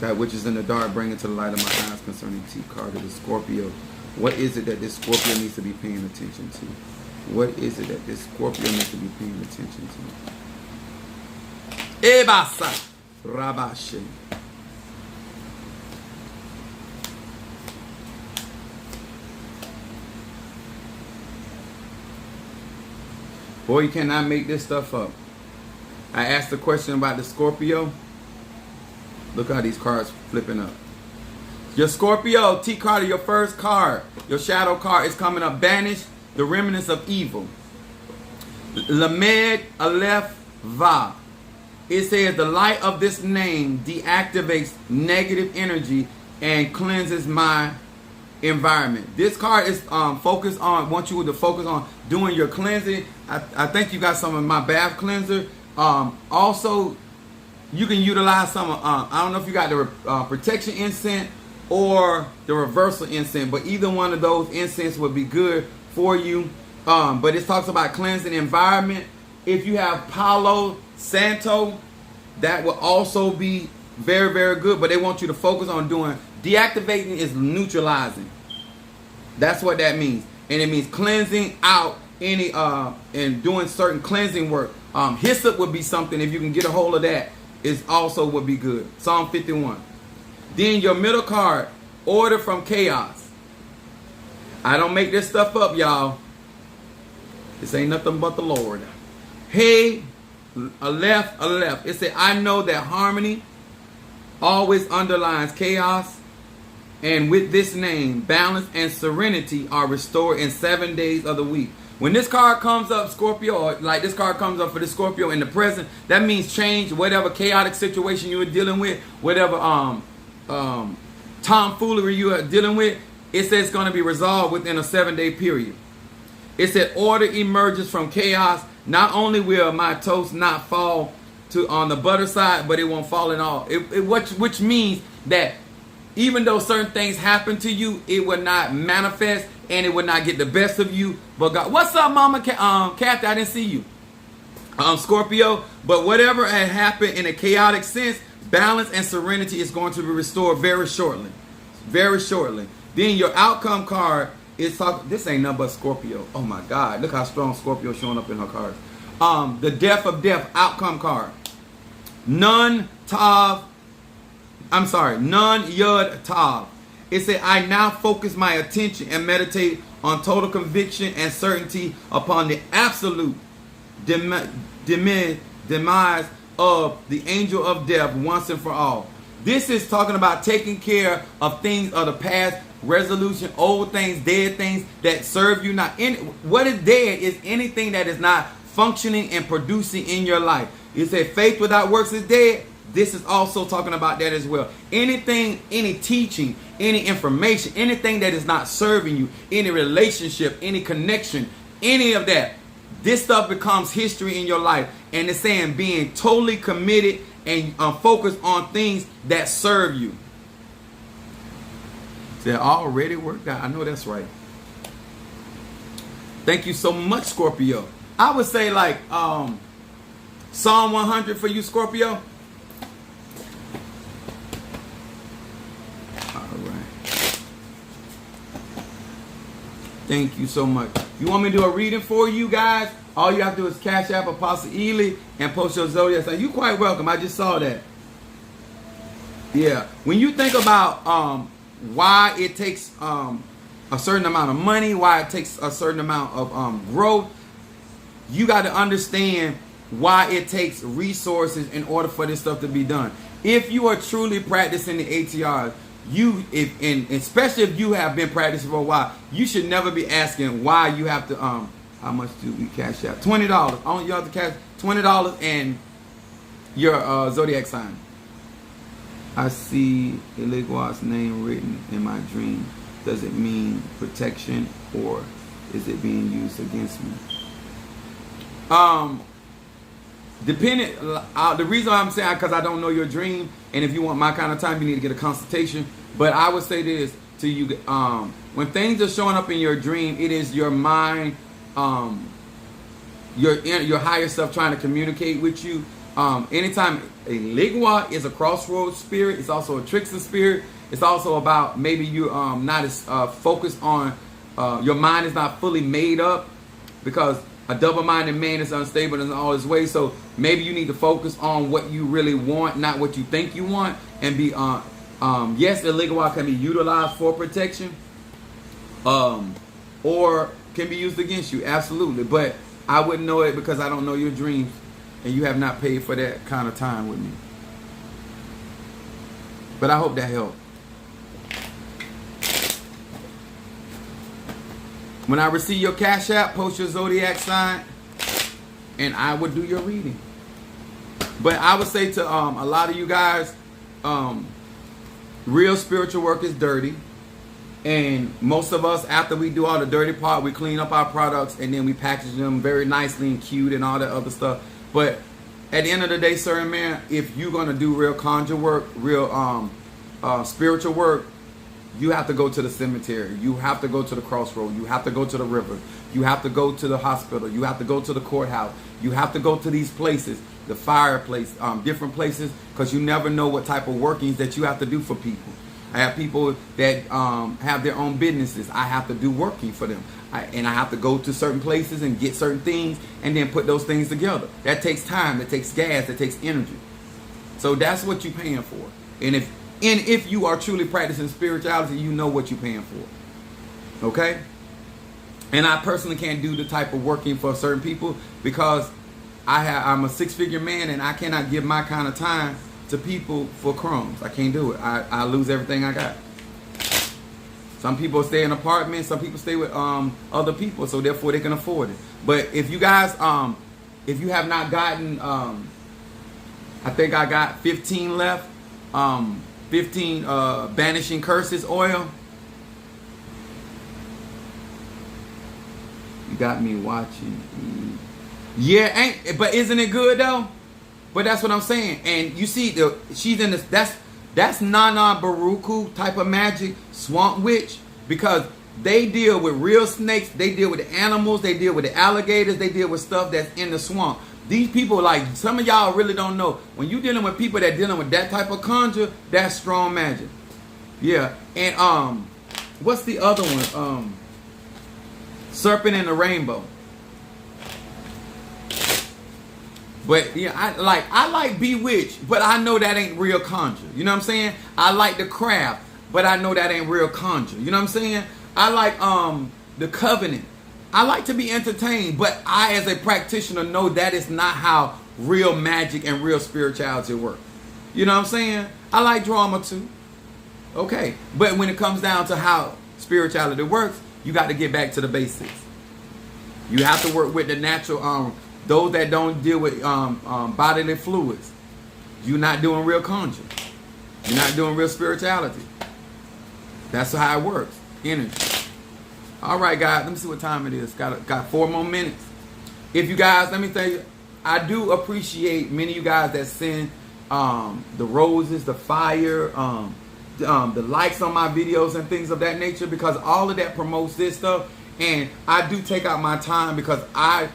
That which is in the dark, bring it to the light of my eyes concerning T. Carter the Scorpio. What is it that this Scorpio needs to be paying attention to? What is it that this Scorpio needs to be paying attention to? Ebasa Rabashe. Boy, you cannot make this stuff up. I asked a question about the Scorpio. Look how these cards flipping up. Your Scorpio, T. Carter, your first card, your shadow card is coming up. Banish the remnants of evil. Lamed Aleph Va. It says the light of this name deactivates negative energy and cleanses my environment. This card is focused on, want you to focus on doing your cleansing. I think you got some of my bath cleanser. Also, you can utilize some, I don't know if you got the protection incense or the reversal incense, but either one of those incense would be good for you. But it talks about cleansing environment. If you have Palo Santo, that will also be very, very good. But they want you to focus on doing, deactivating is neutralizing. That's what that means. And it means cleansing out any and doing certain cleansing work. Hyssop would be something, if you can get a hold of that, is also would be good. Psalm 51. Then your middle card, order from chaos. I don't make this stuff up, y'all. This ain't nothing but the Lord. Hey, Aleph. It said, I know that harmony always underlines chaos. And with this name, balance and serenity are restored in 7 days of the week. When this card comes up, Scorpio, or like this card comes up for the Scorpio in the present, that means change, whatever chaotic situation you were dealing with, whatever tomfoolery you are dealing with. It says it's going to be resolved within a 7-day period. It said order emerges from chaos. Not only will my toast not fall on the butter side, but it won't fall at all. Which means that even though certain things happen to you, it will not manifest and it will not get the best of you. But God, what's up, Mama Kathy? I didn't see you, Scorpio. But whatever had happened in a chaotic sense, balance and serenity is going to be restored very shortly. Very shortly. Then your outcome card is talking. This ain't nothing but Scorpio. Oh my God! Look how strong Scorpio is showing up in her cards. The death of death outcome card. Nun Yud Tav. It said, I now focus my attention and meditate on total conviction and certainty upon the absolute demise of the angel of death once and for all. This is talking about taking care of things of the past, resolution, old things, dead things that serve you not. What is dead is anything that is not functioning and producing in your life. It said faith without works is dead. This is also talking about that as well. Anything, any teaching, any information, anything that is not serving you, any relationship, any connection, any of that, this stuff becomes history in your life. And it's saying being totally committed and focused on things that serve you. They're already worked out. I know that's right. Thank you so much, Scorpio. I would say like Psalm 100 for you, Scorpio. Thank you so much. You want me to do a reading for you guys? All you have to do is Cash App Apostle Ely and post your zodiac sign. You're quite welcome. I just saw that. Yeah. When you think about why it takes a certain amount of money, why it takes a certain amount of growth, you got to understand why it takes resources in order for this stuff to be done. If you are truly practicing the ATRs, especially if you have been practicing for a while, you should never be asking why you have to how much do we cash out? $20. Only you have to cash $20 and your zodiac sign. I see Eligwa's name written in my dream. Does it mean protection or is it being used against me? Depending, the reason I'm saying, because I don't know your dream, and if you want my kind of time, you need to get a consultation. But I would say this to you: when things are showing up in your dream, it is your mind, your higher self trying to communicate with you. Anytime a Ligwa is a crossroads spirit, it's also a trickster spirit. It's also about maybe you're not as focused on, your mind is not fully made up, because a double-minded man is unstable in all his ways. So maybe you need to focus on what you really want, not what you think you want, and be yes, the Ligwa can be utilized for protection, or can be used against you. Absolutely, but I wouldn't know it because I don't know your dreams, and you have not paid for that kind of time with me. But I hope that helped. When I receive your Cash App, post your zodiac sign, and I would do your reading. But I would say to a lot of you guys, real spiritual work is dirty. And most of us, after we do all the dirty part, we clean up our products and then we package them very nicely and cute and all that other stuff. But at the end of the day, sir and man, if you're going to do real conjure work, real spiritual work, you have to go to the cemetery. You have to go to the crossroad. You have to go to the river. You have to go to the hospital. You have to go to the courthouse. You have to go to these places, the fireplace, different places, because you never know what type of workings that you have to do for people. I have people that have their own businesses. I have to do working for them. and I have to go to certain places and get certain things and then put those things together. That takes time, that takes gas, that takes energy. So that's what you're paying for. And if you are truly practicing spirituality, you know what you're paying for. Okay? And I personally can't do the type of working for certain people because I'm a six-figure man and I cannot give my kind of time to people for crumbs. I can't do it. I lose everything I got. Some people stay in apartments. Some people stay with other people, so therefore they can afford it. But if you guys, if you have not gotten, I think I got 15 left. 15 banishing curses oil. You got me watching. Yeah, but isn't it good though? But that's what I'm saying. And you see, she's in this. That's Nana Baruku type of magic, swamp witch, because they deal with real snakes. They deal with the animals. They deal with the alligators. They deal with stuff that's in the swamp. These people, like some of y'all really don't know. When you're dealing with people that dealing with that type of conjure, that's strong magic. Yeah. And what's the other one? Serpent in the Rainbow. But yeah, I like Bewitched, but I know that ain't real conjure. You know what I'm saying? I like the craft, but I know that ain't real conjure. You know what I'm saying? I like the Covenant. I like to be entertained, but I as a practitioner know that is not how real magic and real spirituality work. You know what I'm saying? I like drama too. Okay. But when it comes down to how spirituality works, you got to get back to the basics. You have to work with the natural those that don't deal with bodily fluids. You're not doing real conjure. You're not doing real spirituality. That's how it works. Energy. All right, guys. Let me see what time it is. Got 4 more minutes. If you guys, let me tell you, I do appreciate many of you guys that send the roses, the fire, the likes on my videos and things of that nature, because all of that promotes this stuff. And I do take out my time because I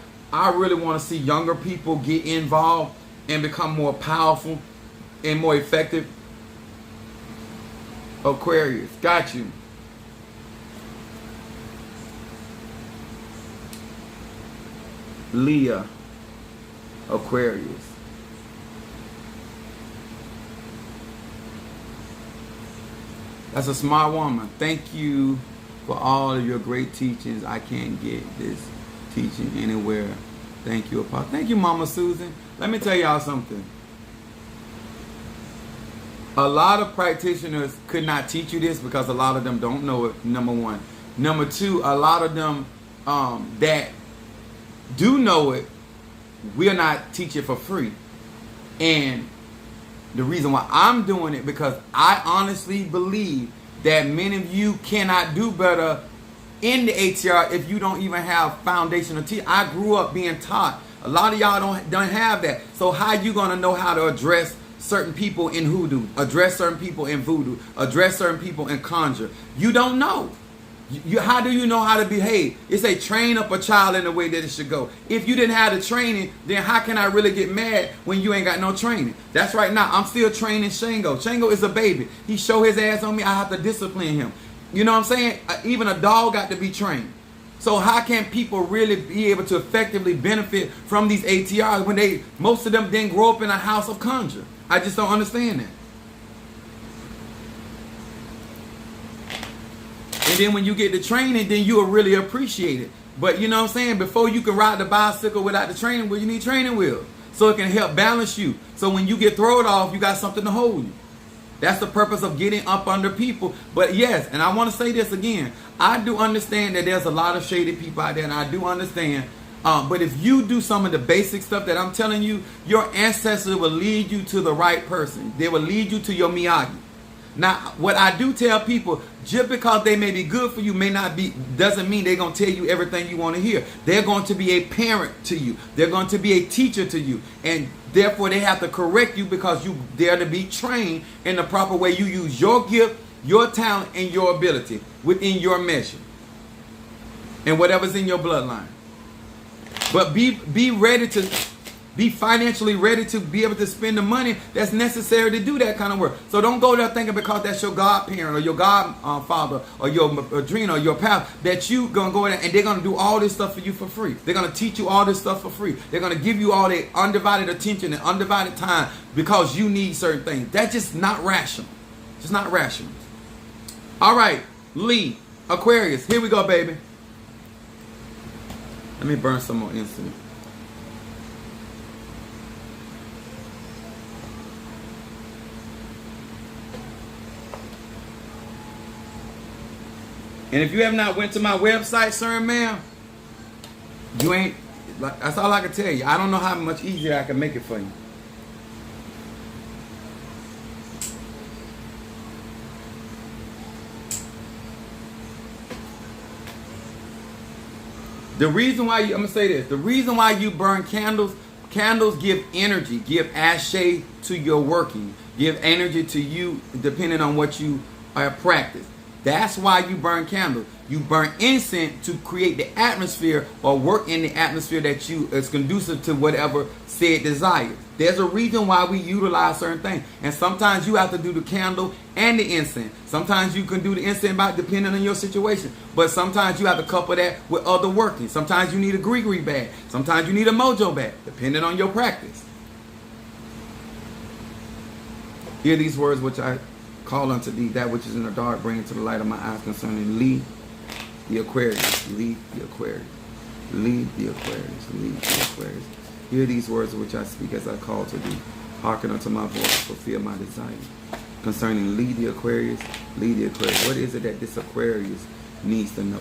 really want to see younger people get involved and become more powerful and more effective. Aquarius, got you. Leah, Aquarius. That's a smart woman. Thank you for all of your great teachings. I can't get this teaching anywhere. Thank you, Apostle. Thank you, Mama Susan. Let me tell y'all something. A lot of practitioners could not teach you this because a lot of them don't know it, number one. Number two, a lot of them that do know it will not teach it for free. And the reason why I'm doing it, because I honestly believe that many of you cannot do better in the ATR if you don't even have foundational teaching. I grew up being taught. A lot of y'all don't have that. So how you gonna know how to address certain people in hoodoo, address certain people in voodoo, address certain people in conjure? You don't know. How do you know how to behave? It's a train up a child in the way that it should go. If you didn't have the training, then how can I really get mad when you ain't got no training? That's right. Now I'm still training Shango. Shango is a baby. He show his ass on me. I have to discipline him. You know what I'm saying? Even a dog got to be trained. So how can people really be able to effectively benefit from these ATRs when most of them didn't grow up in a house of conjure? I just don't understand that. And then when you get the training, then you'll really appreciate it. But you know what I'm saying? Before you can ride the bicycle without the training wheel, you need training wheels. So it can help balance you. So when you get thrown off, you got something to hold you. That's the purpose of getting up under people. But yes, and I want to say this again. I do understand that there's a lot of shady people out there, and I do understand. But if you do some of the basic stuff that I'm telling you, your ancestors will lead you to the right person. They will lead you to your Miyagi. Now, what I do tell people, just because they may be good for you doesn't mean they're going to tell you everything you want to hear. They're going to be a parent to you. They're going to be a teacher to you. And therefore, they have to correct you because you dare to be trained in the proper way. You use your gift, your talent, and your ability within your measure. And whatever's in your bloodline. But be ready to be financially ready to be able to spend the money that's necessary to do that kind of work. So don't go there thinking because that's your godparent or your godfather or your madrina or your pal that you going to go in there and they're going to do all this stuff for you for free. They're going to teach you all this stuff for free. They're going to give you all their undivided attention and undivided time because you need certain things. That's just not rational. Just not rational. All right, Lee, Aquarius, here we go, baby. Let me burn some more incense. And if you have not went to my website, sir and ma'am, you ain't, that's all I can tell you. I don't know how much easier I can make it for you. The reason why I'm going to say this. The reason why you burn candles, candles give energy, give ashe to your working, give energy to you depending on what you practice. That's why you burn candles. You burn incense to create the atmosphere or work in the atmosphere that is conducive to whatever said desire. There's a reason why we utilize certain things. And sometimes you have to do the candle and the incense. Sometimes you can do the incense by depending on your situation. But sometimes you have to couple that with other working. Sometimes you need a gree-gree bag. Sometimes you need a mojo bag, depending on your practice. Hear these words which I call unto thee, that which is in the dark, bring it to the light of my eyes concerning Lee, the Aquarius. Lee, the Aquarius. Lee, the Aquarius. Lee, the Aquarius. Hear these words which I speak as I call to thee. Hearken unto my voice, fulfill my desire. Concerning Lee, the Aquarius. Lee, the Aquarius. What is it that this Aquarius needs to know?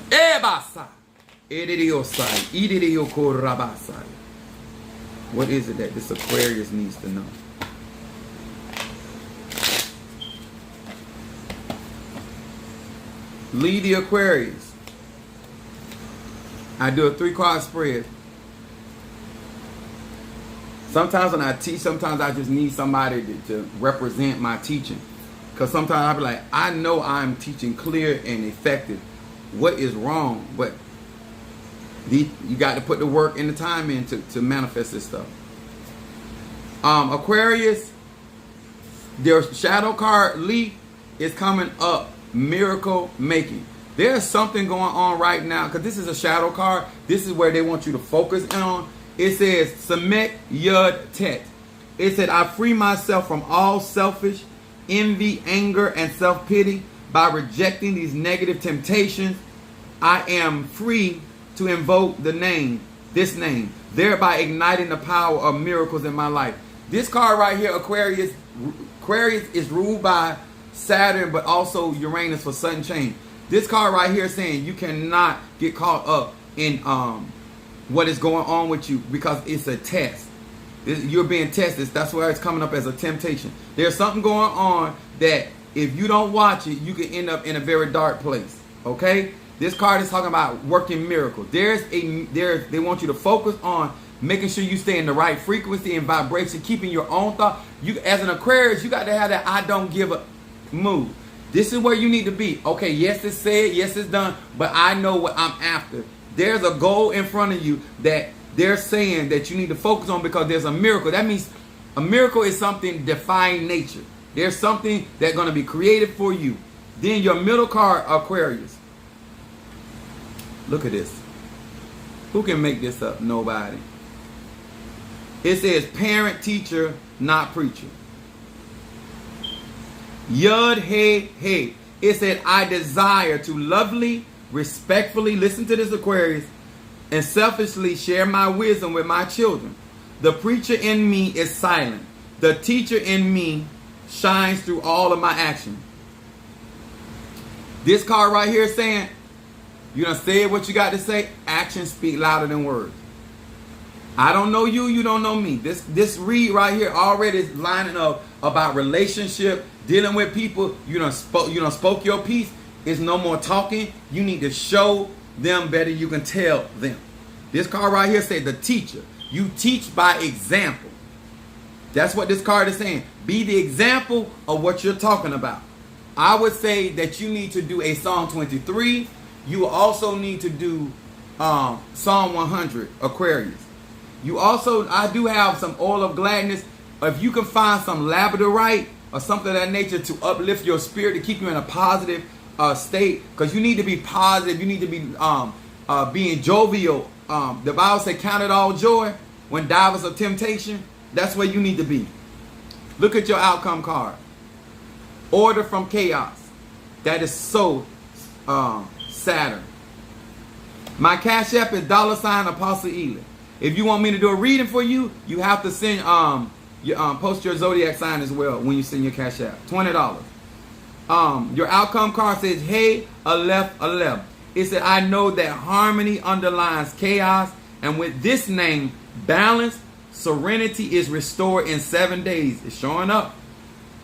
What is it that this Aquarius needs to know? Lee, the Aquarius. I do a 3-card spread. Sometimes when I teach, sometimes I just need somebody to represent my teaching. Because sometimes I'll be like, I know I'm teaching clear and effective. What is wrong? But you got to put the work and the time in to manifest this stuff. Aquarius, their shadow card, Lee, is coming up. Miracle making. There's something going on right now because this is a shadow card. This is where they want you to focus on. It says Samek Yud Tet. It said, I free myself from all selfish envy, anger, and self-pity by rejecting these negative temptations. I am free to invoke this name, thereby igniting the power of miracles in my life. This card right here, Aquarius is ruled by Saturn, but also Uranus for sudden change. This card right here is saying you cannot get caught up in what is going on with you because it's a test. You're being tested. That's why it's coming up as a temptation. There's something going on that if you don't watch it, you can end up in a very dark place. Okay? This card is talking about working miracles. They want you to focus on making sure you stay in the right frequency and vibration, keeping your own thought. You, as an Aquarius, you got to have that I don't give a move. This is where you need to be. Okay, yes, it's said, yes, it's done, but I know what I'm after. There's a goal in front of you that they're saying that you need to focus on because there's a miracle. That means a miracle is something defying nature. There's something that's going to be created for you. Then your middle card, Aquarius. Look at this. Who can make this up? Nobody. It says parent, teacher, not preacher. Yud Hey Hey. It said, I desire to lovely, respectfully, listen to this, Aquarius, and selfishly share my wisdom with my children. The preacher in me is silent. The teacher in me shines through all of my action. This card right here is saying, you done said what you got to say. Actions speak louder than words. I don't know you, you don't know me. This read right here already is lining up about relationship, dealing with people. You done spoke your piece. It's no more talking. You need to show them better. You can tell them. This card right here said the teacher. You teach by example. That's what this card is saying. Be the example of what you're talking about. I would say that you need to do a Psalm 23. You also need to do Psalm 100, Aquarius. You also, I do have some oil of gladness. If you can find some labradorite or something of that nature to uplift your spirit, to keep you in a positive state, because you need to be positive. You need to be being jovial. The Bible says, count it all joy when divers of temptation. That's where you need to be. Look at your outcome card. Order from chaos. That is so Saturn. My cash app is $ Apostle Ely. If you want me to do a reading for you, you have to send post your zodiac sign as well when you send your cash app. $20. Your outcome card says, hey, Aleph, Aleph. It said, I know that harmony underlines chaos, and with this name, balance, serenity is restored in 7 days. It's showing up.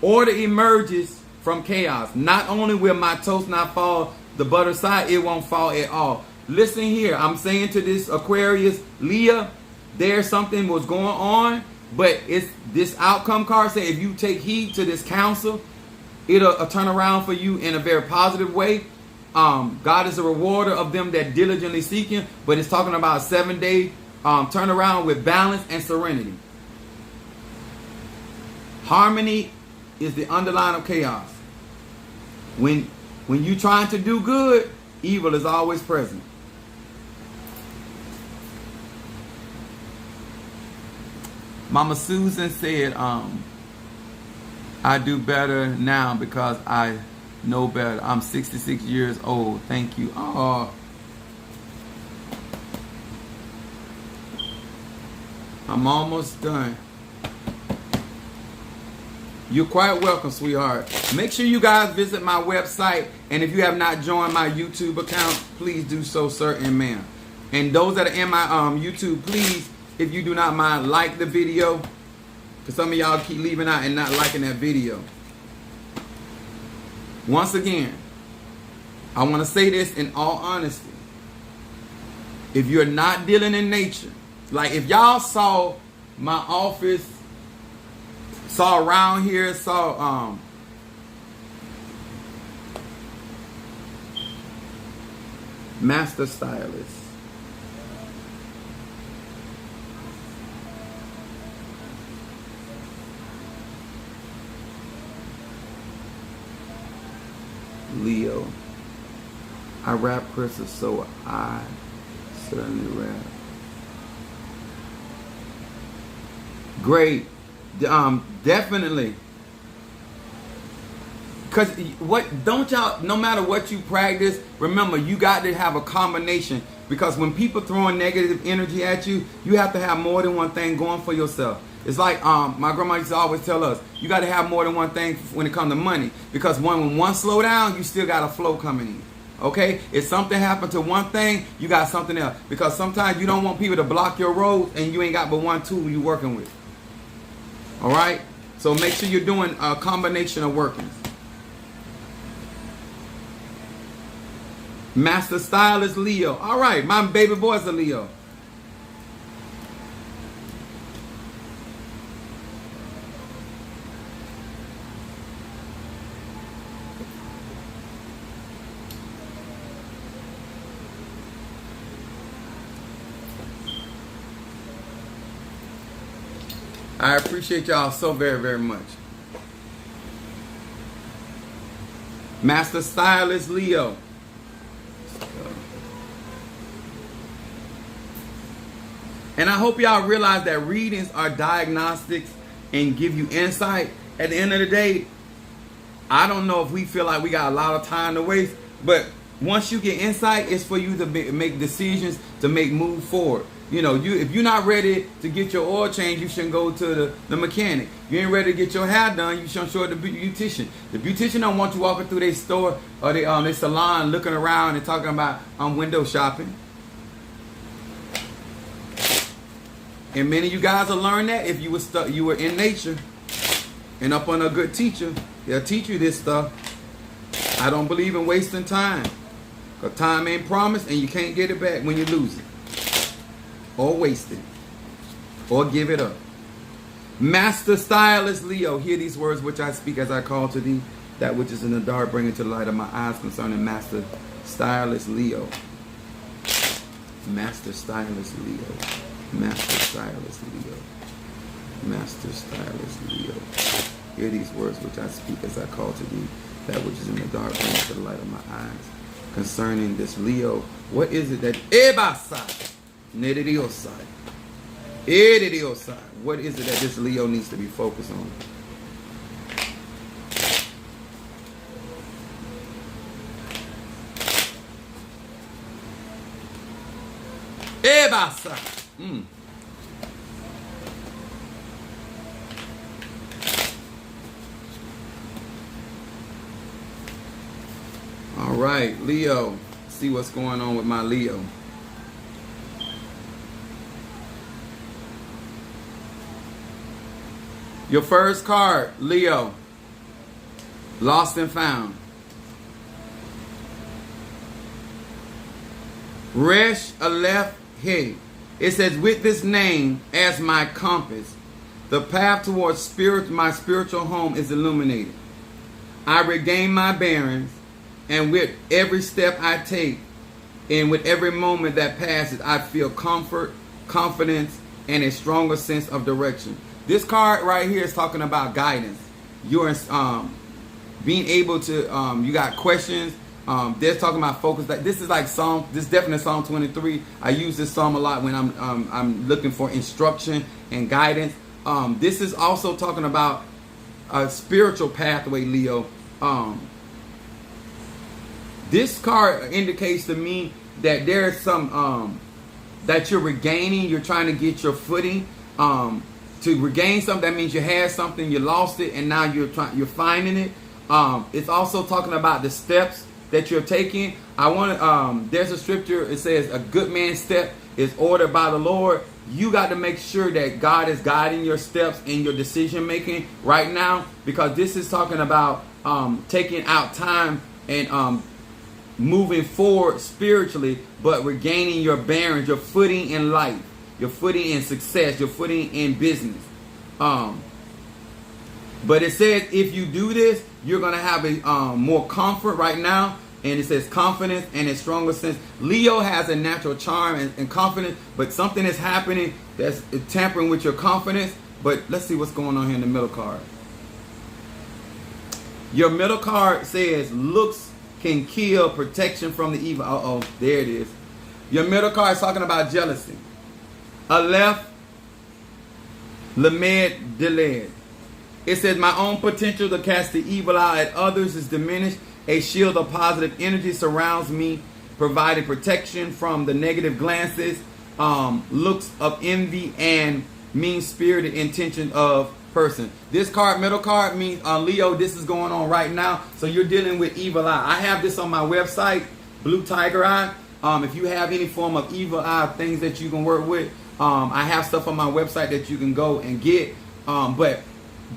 Order emerges from chaos. Not only will my toast not fall the butter side, it won't fall at all. Listen here. I'm saying to this Aquarius, Leah, there's something was going on, but it's this outcome card say if you take heed to this counsel, it'll turn around for you in a very positive way. God is a rewarder of them that diligently seek him, but it's talking about a 7-day turnaround with balance and serenity. Harmony is the underline of chaos. When you're trying to do good, evil is always present. Mama Susan said, I do better now because I know better. I'm 66 years old. Thank you. Oh, I'm almost done. You're quite welcome, sweetheart. Make sure you guys visit my website. And if you have not joined my YouTube account, please do so, sir and ma'am. And those that are in my YouTube, please, if you do not mind, like the video. Because some of y'all keep leaving out and not liking that video. Once again, I want to say this in all honesty. If you're not dealing in nature, like if y'all saw my office, saw around here, saw Master Stylist. Leo. I rap crystals, so I certainly rap. Great. Definitely. Cause what don't y'all, no matter what you practice, remember you got to have a combination. Because when people throwing negative energy at you, you have to have more than one thing going for yourself. It's like my grandma used to always tell us, you got to have more than one thing when it comes to money. Because when one slow down, you still got a flow coming in. Okay? If something happened to one thing, you got something else. Because sometimes you don't want people to block your road and you ain't got but one tool you're working with. All right? So make sure you're doing a combination of workings. Master Stylist Leo. All right, my baby boy's a Leo. I appreciate y'all so very, very much. Master Stylist Leo. And I hope y'all realize that readings are diagnostics and give you insight. At the end of the day, I don't know if we feel like we got a lot of time to waste, but once you get insight, it's for you to make decisions, to make move forward. You know, if you're not ready to get your oil change, you shouldn't go to the mechanic. You ain't ready to get your hair done, you shouldn't show it to the beautician. The beautician don't want you walking through their store or their salon looking around and talking about window shopping. And many of you guys will learn that if you were in nature and up on a good teacher. They'll teach you this stuff. I don't believe in wasting time. Because time ain't promised and you can't get it back when you lose it. Or waste it. Or give it up. Master Stylist Leo. Hear these words which I speak as I call to thee. That which is in the dark, bring it to the light of my eyes concerning Master Stylist Leo. Master Stylist Leo. Master Stylist Leo. Master Stylist Leo. Hear these words which I speak as I call to thee, that which is in the dark, bring to the light of my eyes. Concerning this Leo, what is it that what is it that this Leo needs to be focused on? All right, Leo. See what's going on with my Leo. Your first card, Leo. Lost and found. Resh Aleph He. It says, with this name as my compass, the path towards my spiritual home is illuminated. I regain my bearings, and with every step I take, and with every moment that passes, I feel comfort, confidence, and a stronger sense of direction. This card right here is talking about guidance. You're being able to, you got questions. They're talking about focus. This is like Psalm. This is definitely Psalm 23. I use this Psalm a lot when I'm looking for instruction and guidance. This is also talking about a spiritual pathway, Leo. This card indicates to me that there's some that you're regaining. You're trying to get your footing. To regain something, that means you had something, you lost it, and now you're finding it. It's also talking about the steps that you're taking. There's a scripture, it says a good man's step is ordered by the Lord. You got to make sure that God is guiding your steps in your decision making right now, because this is talking about taking out time and moving forward spiritually, but regaining your bearings, your footing in life, your footing in success, your footing in business. But it says if you do this, you're going to have a more comfort right now. And it says confidence and a stronger sense. Leo has a natural charm and confidence, but something is happening that's tampering with your confidence. But let's see what's going on here in the middle card. Your middle card says looks can kill, protection from the evil. Uh-oh, there it is. Your middle card is talking about jealousy. Aleph Lamed Deled. It says, my own potential to cast the evil out at others is diminished. A shield of positive energy surrounds me, providing protection from the negative glances, looks of envy, and mean-spirited intention of person. This card, middle card, means, Leo, this is going on right now. So you're dealing with evil eye. I have this on my website, Blue Tiger Eye. If you have any form of evil eye, things that you can work with, I have stuff on my website that you can go and get. But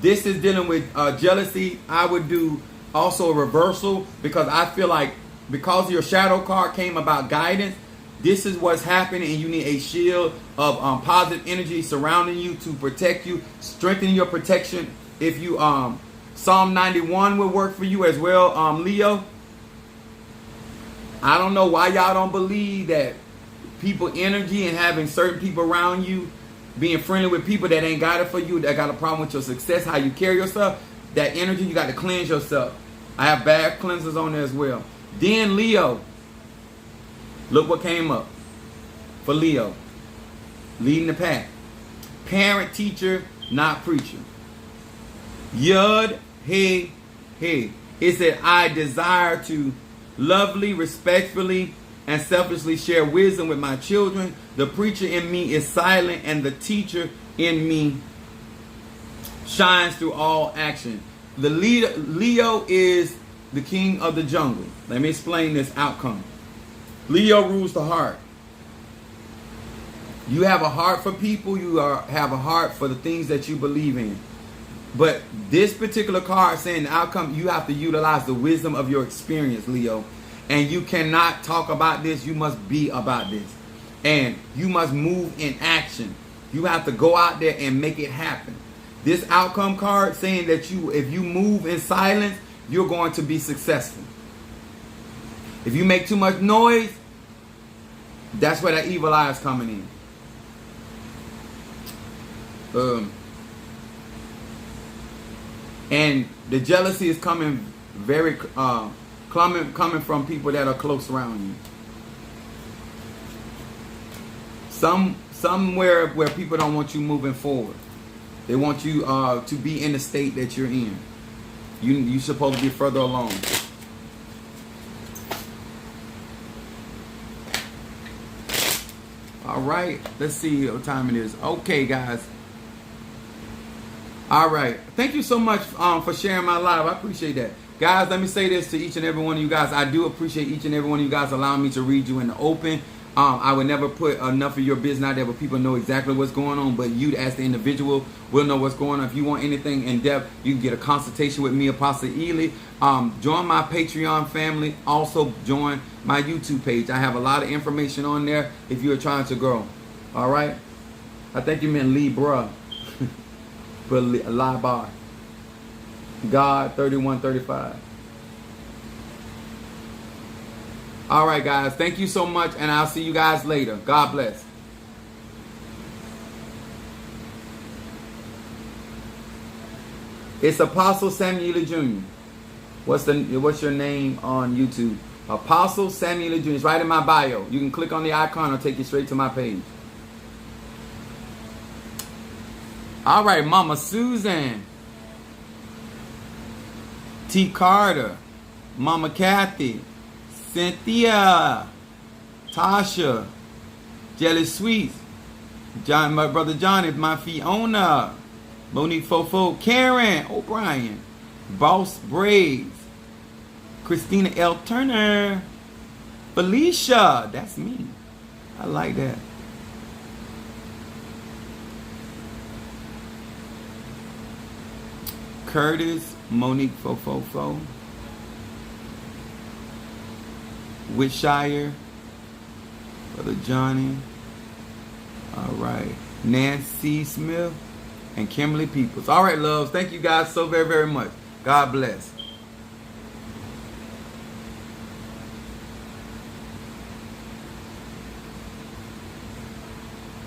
this is dealing with jealousy. I would do also a reversal, because I feel like because your shadow card came about guidance, this is what's happening, and you need a shield of positive energy surrounding you to protect you, strengthen your protection. If you Psalm 91 will work for you as well, Leo. I don't know why y'all don't believe that people energy and having certain people around you, being friendly with people that ain't got it for you, that got a problem with your success, how you carry yourself, that energy, you got to cleanse yourself. I have bad cleansers on there as well. Then Leo, look what came up for Leo. Leading the pack. Parent, teacher, not preacher. Yud, He. It said, I desire to lovely, respectfully, and selfishly share wisdom with my children. The preacher in me is silent, and the teacher in me shines through all action. The leader, Leo, is the king of the jungle. Let me explain this outcome. Leo rules the heart. You have a heart for people. You have a heart for the things that you believe in. But this particular card saying the outcome, you have to utilize the wisdom of your experience, Leo. And you cannot talk about this. You must be about this. And you must move in action. You have to go out there and make it happen. This outcome card saying that if you move in silence, you're going to be successful. If you make too much noise, that's where that evil eye is coming in. And the jealousy is coming very coming from people that are close around you. Somewhere where people don't want you moving forward. They want you to be in the state that you're in. You're supposed to be further along. All right, let's see what time it is. Okay, guys. All right, thank you so much for sharing my live. I appreciate that. Guys, let me say this to each and every one of you guys. I do appreciate each and every one of you guys allowing me to read you in the open. I would never put enough of your business out there where people know exactly what's going on, but you as the individual will know what's going on. If you want anything in depth, you can get a consultation with me, Apostle Ely. Join my Patreon family. Also join my YouTube page. I have a lot of information on there if you're trying to grow. All right? I think you meant Libra. But Libar. God 3135. All right, guys. Thank you so much, and I'll see you guys later. God bless. It's Apostle Samuel Jr. What's your name on YouTube? Apostle Samuel Jr. It's right in my bio. You can click on the icon or take you straight to my page. All right, Mama Susan. T. Carter. Mama Kathy. Cynthia, Tasha, Jelly Sweets, John, my brother Johnny, my Fiona, Monique Fofo, Karen O'Brien, Boss Braids, Christina L. Turner, Felicia, that's me. I like that. Curtis, Monique Fofo. Whitshire, Brother Johnny, all right, Nancy Smith, and Kimberly Peoples. All right, loves, thank you guys so very, very much. God bless.